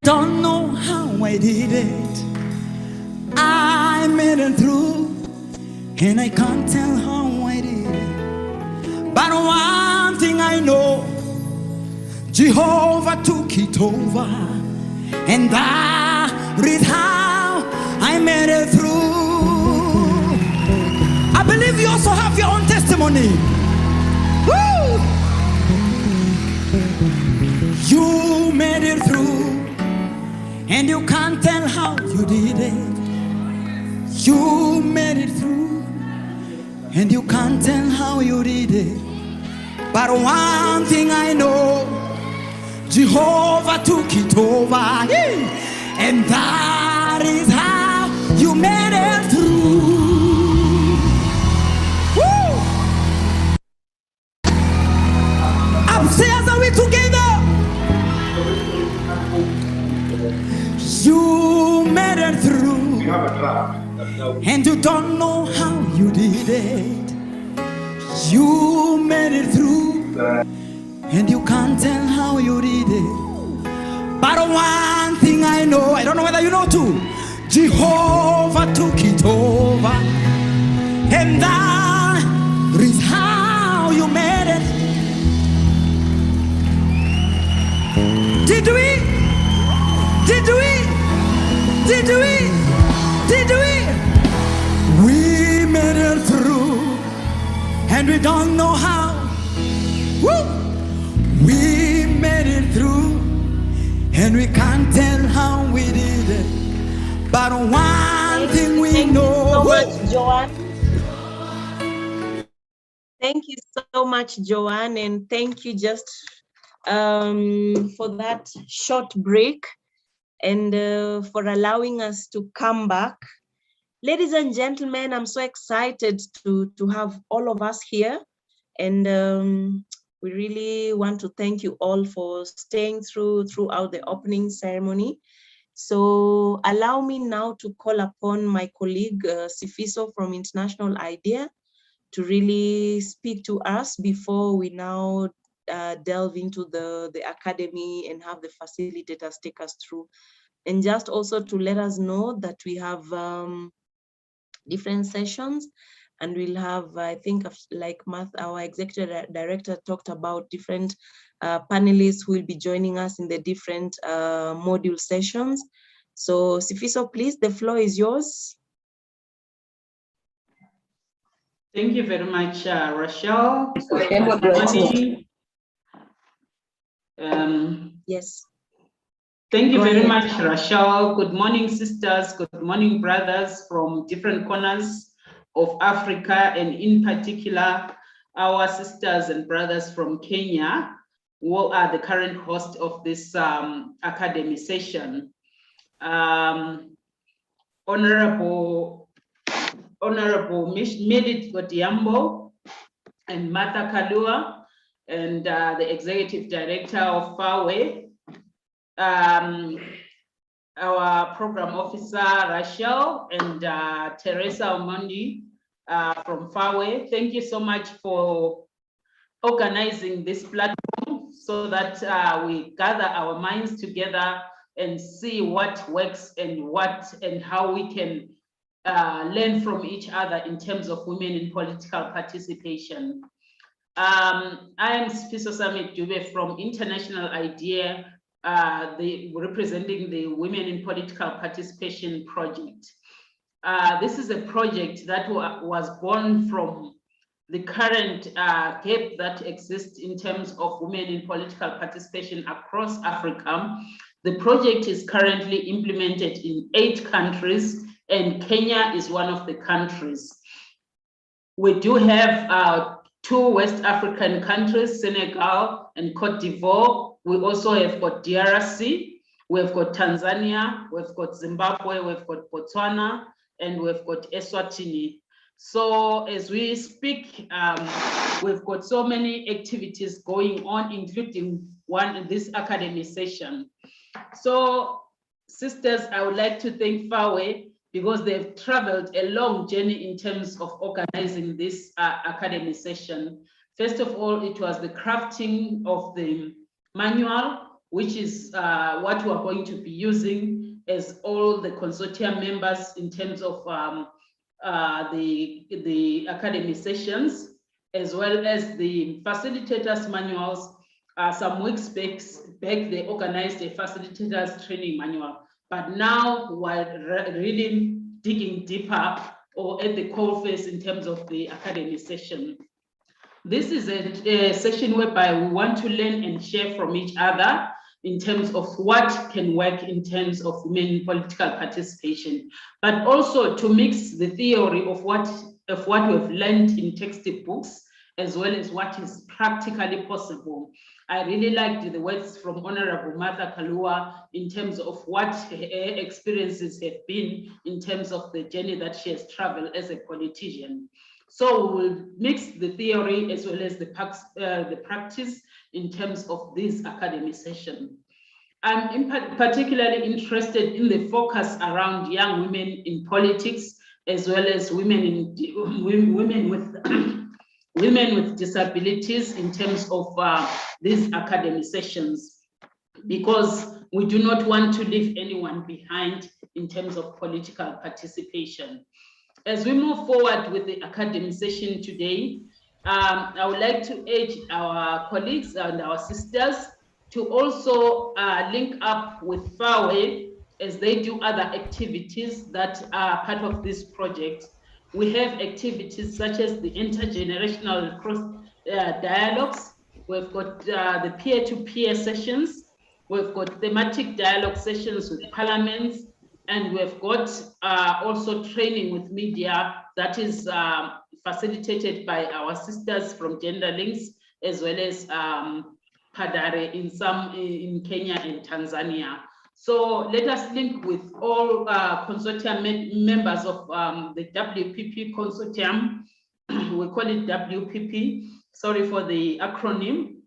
Don't know how I did it. I made it through, and I can't tell how I did it. But one thing I know, Jehovah took it over, and that is how I made it through. I believe you also have your own testimony. Woo! You made it through, and you can't tell how you did it. You made it through, and you can't tell how you did it. But one thing I know, Jehovah took it over, and that is how you made it through. Woo! Upstairs, are we together? You made it through, and you don't know how you did it. You made it through, and you can't tell how you did it. But one thing I know, I don't know whether you know too, Jehovah took it over, and that is how you made it. Did we? Did we? Did we? Did we? We made it through, and we don't know how. Woo! We made it through, and we can't tell how we did it. But one thing we know. Thank you so much, Joanne. Thank you so much, Joanne, and thank you just for that short break and for allowing us to come back. Ladies and gentlemen, I'm so excited to have all of us here, and we really want to thank you all for staying throughout the opening ceremony. So allow me now to call upon my colleague Sifiso from International IDEA to really speak to us before we now delve into the academy and have the facilitators take us through. And just also to let us know that we have different sessions, and we'll have, I think, like our executive director talked about, different panelists who will be joining us in the different module sessions. So Sifiso, please, the floor is yours. Thank you very much, Rochelle. Yes. Thank you Go very ahead. much, Rochelle. Good morning, sisters. Good morning, brothers from different corners of Africa, and in particular, our sisters and brothers from Kenya, who are the current host of this academy session. Honorable Medit Odhiambo and Martha Kalua, and the executive director of FAWE, our program officer, Rachel, and Teresa Omondi from FAWE. Thank you so much for organizing this platform so that we gather our minds together and see what works and how we can learn from each other in terms of women in political participation. I am Sifiso Samet Dube from International IDEA, representing the Women in Political Participation Project. This is a project that was born from the current gap that exists in terms of women in political participation across Africa. The project is currently implemented in 8 countries, and Kenya is one of the countries. We do have 2 West African countries, Senegal and Cote d'Ivoire. We also have got DRC, we've got Tanzania, we've got Zimbabwe, we've got Botswana, and we've got Eswatini. So as we speak, we've got so many activities going on, including one in this academy session. So sisters, I would like to thank FAWE because they've traveled a long journey in terms of organizing this academy session. First of all, it was the crafting of the manual which is what we are going to be using as all the consortium members in terms of the academy sessions, as well as the facilitators manuals. Some weeks back, they organized a facilitators training manual, but now we're really digging deeper or at the coalface in terms of the academy session. This is a session whereby we want to learn and share from each other in terms of what can work in terms of women in political participation, but also to mix the theory of what we've learned in textbooks, as well as what is practically possible. I really liked the words from Honorable Martha Kalua in terms of what her experiences have been in terms of the journey that she has traveled as a politician. So we'll mix the theory as well as the practice in terms of this academy session. I'm particularly interested in the focus around young women in politics, as well as women with disabilities in terms of these academy sessions, because we do not want to leave anyone behind in terms of political participation. As we move forward with the academy session today, I would like to urge our colleagues and our sisters to also link up with FAWE as they do other activities that are part of this project. We have activities such as the intergenerational dialogues. We've got the peer-to-peer sessions. We've got thematic dialogue sessions with parliaments, and we've got also training with media that is facilitated by our sisters from Gender Links, as well as Padare in Kenya and Tanzania. So let us link with all consortium members of the WPP consortium. We call it WPP, sorry for the acronym,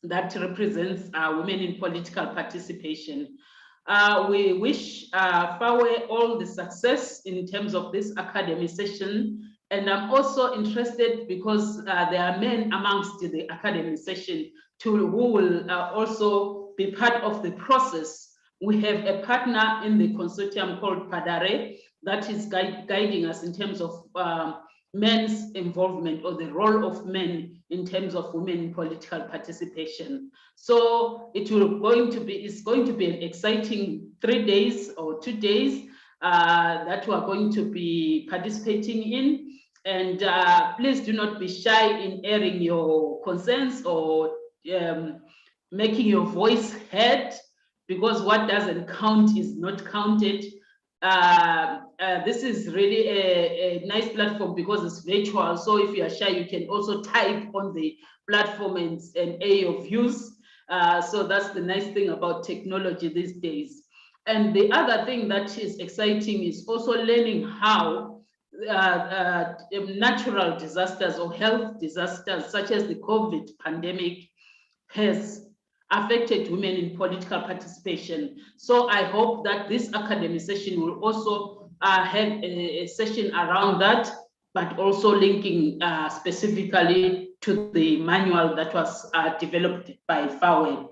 that represents women in political participation. We wish FAWE all the success in terms of this academy session. And I'm also interested because there are men amongst the academy session who will also be part of the process. We have a partner in the consortium called Padare that is guiding us in terms of men's involvement or the role of men in terms of women in political participation. So it's going to be an exciting 3 days or 2 days that we are going to be participating in. And please do not be shy in airing your concerns or making your voice heard, because what doesn't count is not counted. This is really a nice platform because it's virtual. So if you are shy, you can also type on the platform and air your views. So that's the nice thing about technology these days. And the other thing that is exciting is also learning how natural disasters or health disasters, such as the COVID pandemic, has affected women in political participation. So I hope that this academy session will also have a session around that, but also linking specifically to the manual that was developed by FAWE.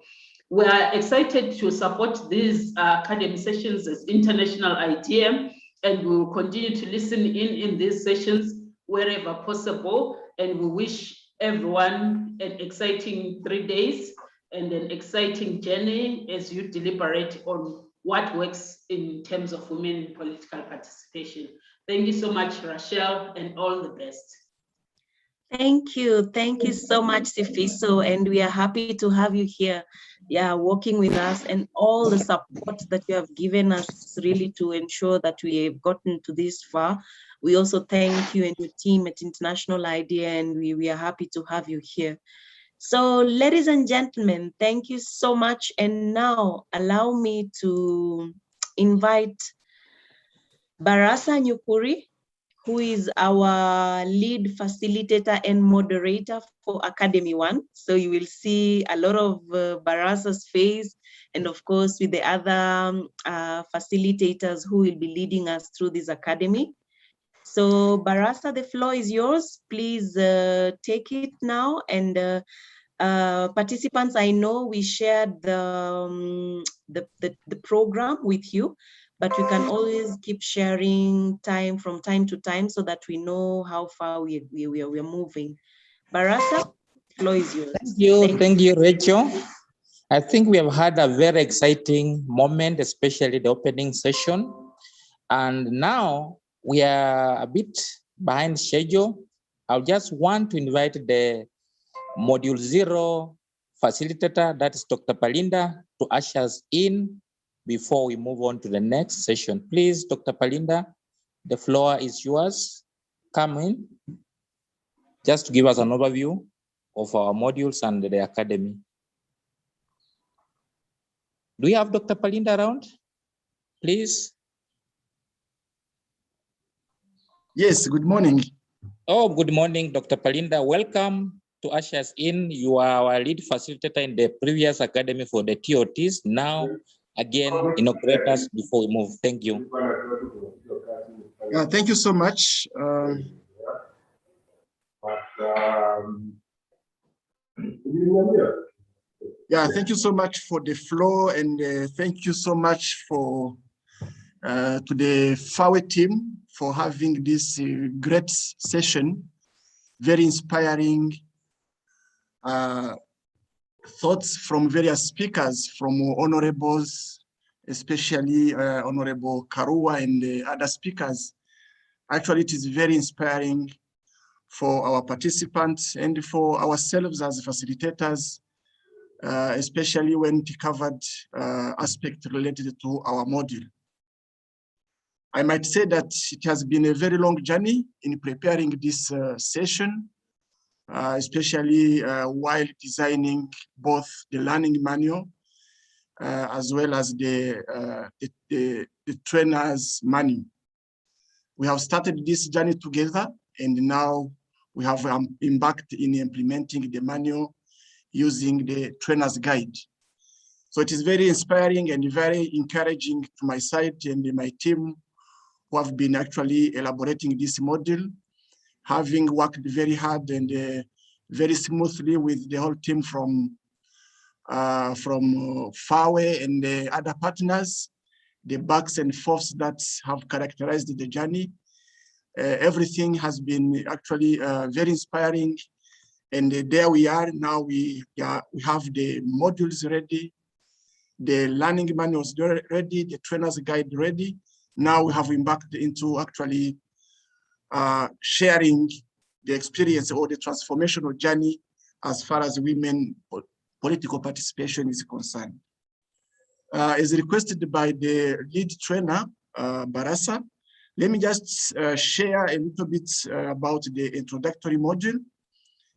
We are excited to support these academy sessions as international idea, and we will continue to listen in these sessions wherever possible. And we wish everyone an exciting 3 days and an exciting journey as you deliberate on what works in terms of women in political participation. Thank you so much, Rachel, and all the best. Thank you so much, Sifiso, and we are happy to have you here, working with us, and all the support that you have given us really to ensure that we have gotten to this far. We also thank you and your team at International Idea, and we are happy to have you here. So, ladies and gentlemen, thank you so much. And now allow me to invite Barasa Nyukuri, who is our lead facilitator and moderator for Academy One. So you will see a lot of Barasa's face, and of course with the other facilitators who will be leading us through this academy. So Barasa, the floor is yours. Please take it now and Participants, I know we shared the program with you, but we can always keep sharing from time to time so that we know how far we are moving. Barasa, the floor is yours. Thank you, Rachel. I think we have had a very exciting moment, especially the opening session. And now we are a bit behind schedule. I just want to invite the Module 0 facilitator, that is Dr. Palinda, to usher us in before we move on to the next session. Please, Dr. Palinda, the floor is yours. Come in, just to give us an overview of our modules and the academy. Do we have Dr. Palinda around, please? Yes, good morning. Oh, good morning, Dr. Palinda. Welcome to usher us in. You are our lead facilitator in the previous academy for the TOTs. Now, again, inaugurate us before we move. Thank you. Thank you so much. Thank you so much for the floor, and thank you so much for to the FAWE team for having this great session. Very inspiring thoughts from various speakers, from honorables, especially Honorable Karua and the other speakers. Actually, it is very inspiring for our participants and for ourselves as facilitators, especially when it covered aspects related to our module. I might say that it has been a very long journey in preparing this session, especially while designing both the learning manual as well as the trainer's manual. We have started this journey together, and now we have embarked in implementing the manual using the trainer's guide. So it is very inspiring and very encouraging to my side and my team who have been actually elaborating this module, having worked very hard and very smoothly with the whole team from FAWE and the other partners, the backs and forths that have characterized the journey. Everything has been actually very inspiring. And there we are now. We have the modules ready, the learning manuals ready, the trainer's guide ready. Now we have embarked into actually sharing the experience or the transformational journey as far as women political participation is concerned. As requested by the lead trainer, Barasa, let me just share a little bit about the introductory module.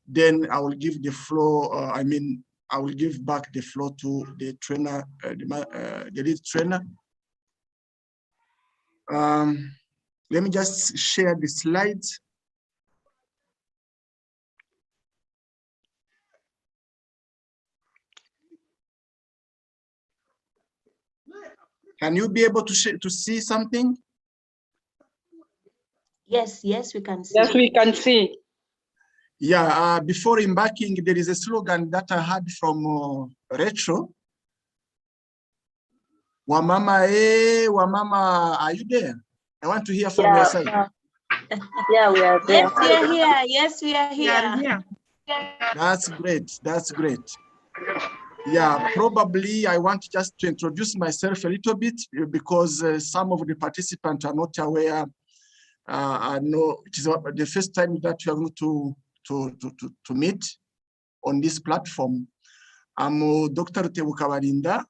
Then I will give the floor, I will give back the floor to the trainer, the lead trainer. Let me just share the slides. Can you be able to see something? Yes, we can see. Yes, we can see. Yeah, before embarking, there is a slogan that I heard from Rachel. Wamama, Wamama, are you there? I want to hear from your side. Yeah, we are there. Yes, we are here. Yes, we are here. That's great. That's great. Yeah, probably I want just to introduce myself a little bit because some of the participants are not aware. I know it is the first time that you are going to meet on this platform. I'm Dr. Tebuka Balinda.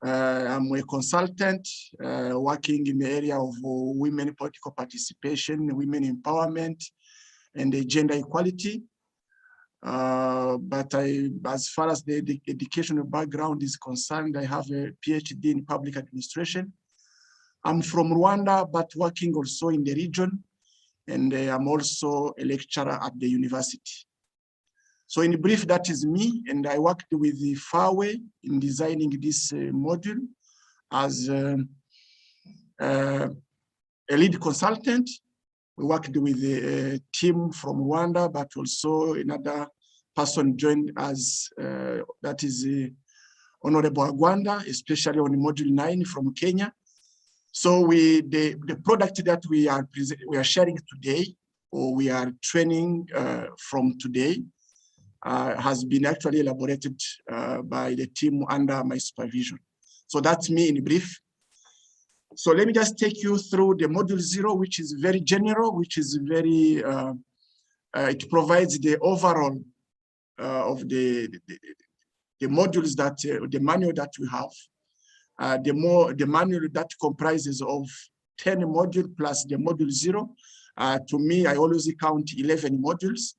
I'm a consultant working in the area of women political participation, women empowerment, and gender equality. But as far as the educational background is concerned, I have a PhD in public administration. I'm from Rwanda, but working also in the region, and I'm also a lecturer at the university. So in brief, that is me, and I worked with the FAWE in designing this module as a lead consultant. We worked with a team from Rwanda, but also another person joined us, that is Honorable Agwanda, especially on Module 9 from Kenya. So the product that we are sharing today, or we are training from today, has been actually elaborated by the team under my supervision. So that's me in brief. So let me just take you through the Module 0, which is very general, which is very, it provides the overall of the modules that, the manual that we have. The manual that comprises of 10 modules plus the Module 0. To me, I always count 11 modules.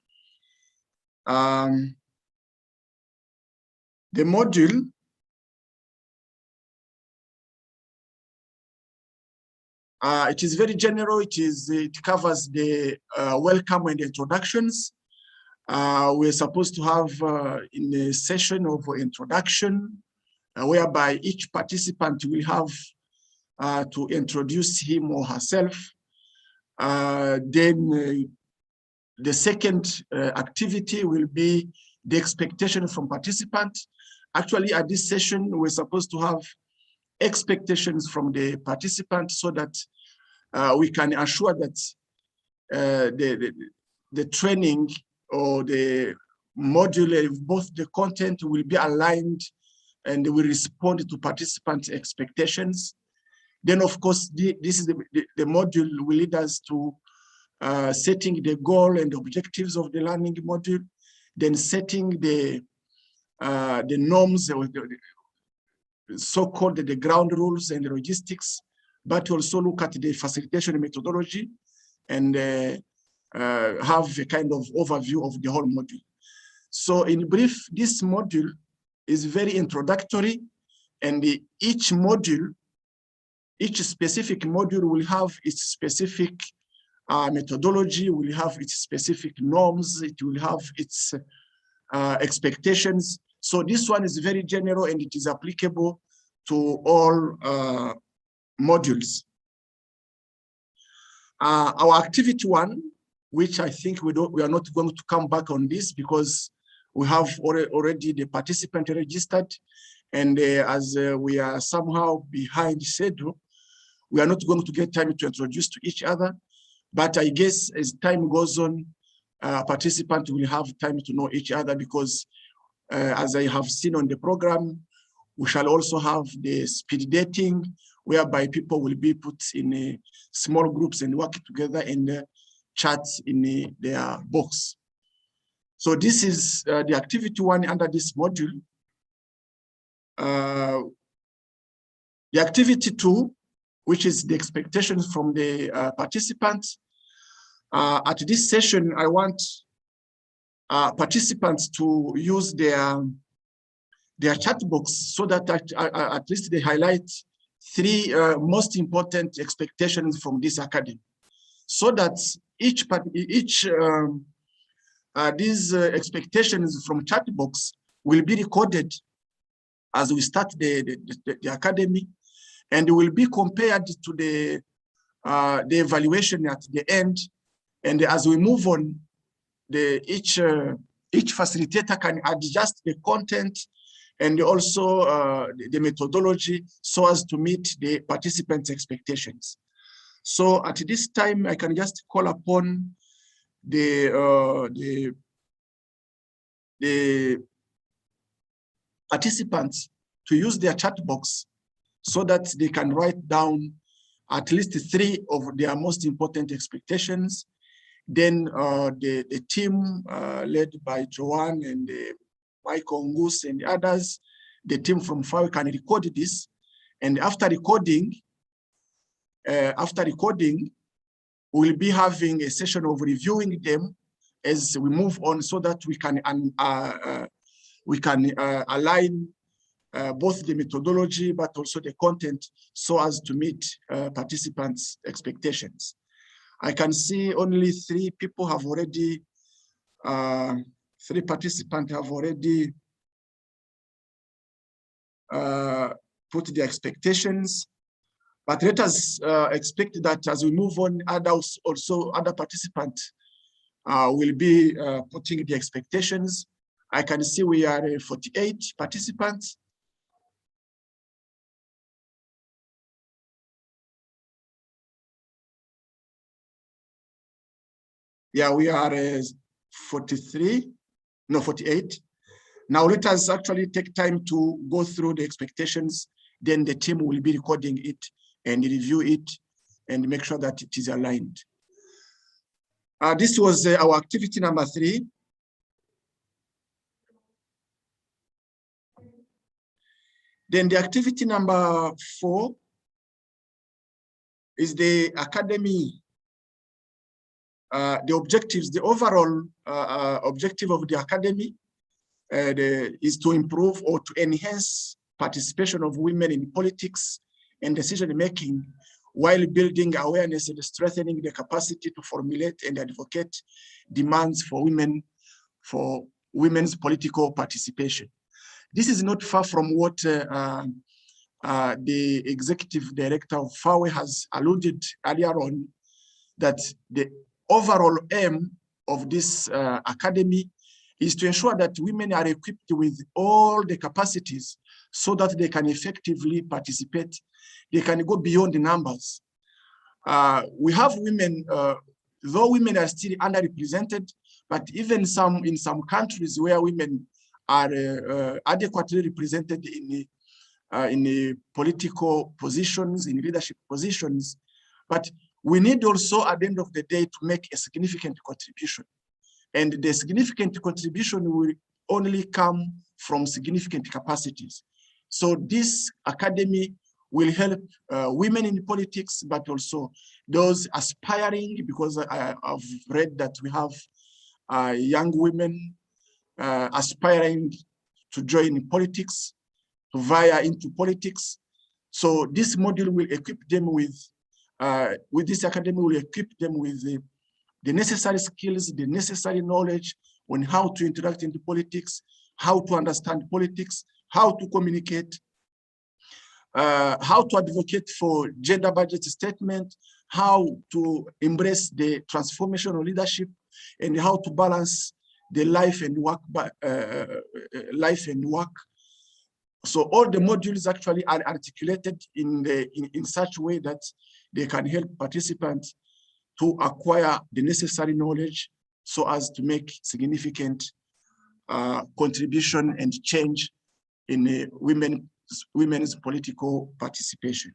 The module it is very general. It covers the welcome and introductions. We're supposed to have in a session of introduction, whereby each participant will have to introduce him or herself. Then the second activity will be the expectation from participants. Actually, at this session, we're supposed to have expectations from the participants so that we can assure that the training or the module, both the content will be aligned and will respond to participants' expectations. Then, of course, this is the module will lead us to setting the goal and objectives of the learning module, then setting the norms, so-called the ground rules and the logistics, but also look at the facilitation methodology and have a kind of overview of the whole module. So in brief, this module is very introductory, and each specific module will have its specific methodology, will have its specific norms, it will have its expectations. So this one is very general and it is applicable to all modules. Our activity 1, which I think we are not going to come back on this because we have already the participant registered, and as we are somehow behind schedule, we are not going to get time to introduce to each other. But I guess as time goes on, participants will have time to know each other because as I have seen on the program, we shall also have the speed dating, whereby people will be put in small groups and work together and chat in their box. So this is the activity 1 under this module. The activity 2, which is the expectations from the participants. At this session, I want participants to use their chat box so that at least they highlight 3 most important expectations from this academy, so that these expectations from chat box will be recorded as we start the academy, and will be compared to the evaluation at the end. And as we move on, each facilitator can adjust the content and also the methodology so as to meet the participants' expectations. So at this time, I can just call upon the participants to use their chat box so that they can write down at least 3 of their most important expectations. Then the team led by Joanne and Michael Ngus and others, the team from FAWE can record this. And after recording, we'll be having a session of reviewing them as we move on so that we can align both the methodology but also the content so as to meet participants' expectations. I can see only 3 people have already, 3 participants have already put their expectations. But let us expect that as we move on, other participants will be putting the expectations. I can see we are 48 participants. Yeah, we are 48. Now let us actually take time to go through the expectations. Then the team will be recording it and review it and make sure that it is aligned. This was our activity number 3. Then the activity number 4 is the academy. The objectives, the overall objective of the academy is to improve or to enhance participation of women in politics and decision-making while building awareness and strengthening the capacity to formulate and advocate demands for women's political participation. This is not far from what the executive director of FAWE has alluded earlier on, that the overall aim of this academy is to ensure that women are equipped with all the capacities so that they can effectively participate. They can go beyond the numbers. We have women, though women are still underrepresented, but even in some countries where women are adequately represented in the political positions, in leadership positions, but we need also at the end of the day to make a significant contribution. And the significant contribution will only come from significant capacities. So this academy will help women in politics, but also those aspiring, because I've read that we have young women aspiring to join politics, to vie into politics. So this module will equip them with this academy will equip them with the necessary skills, the necessary knowledge on how to interact into politics, how to understand politics, how to communicate, how to advocate for gender budget statement, how to embrace the transformational leadership, and how to balance the life and work. So all the modules actually are articulated in such a way that they can help participants to acquire the necessary knowledge so as to make significant contribution and change in women's political participation.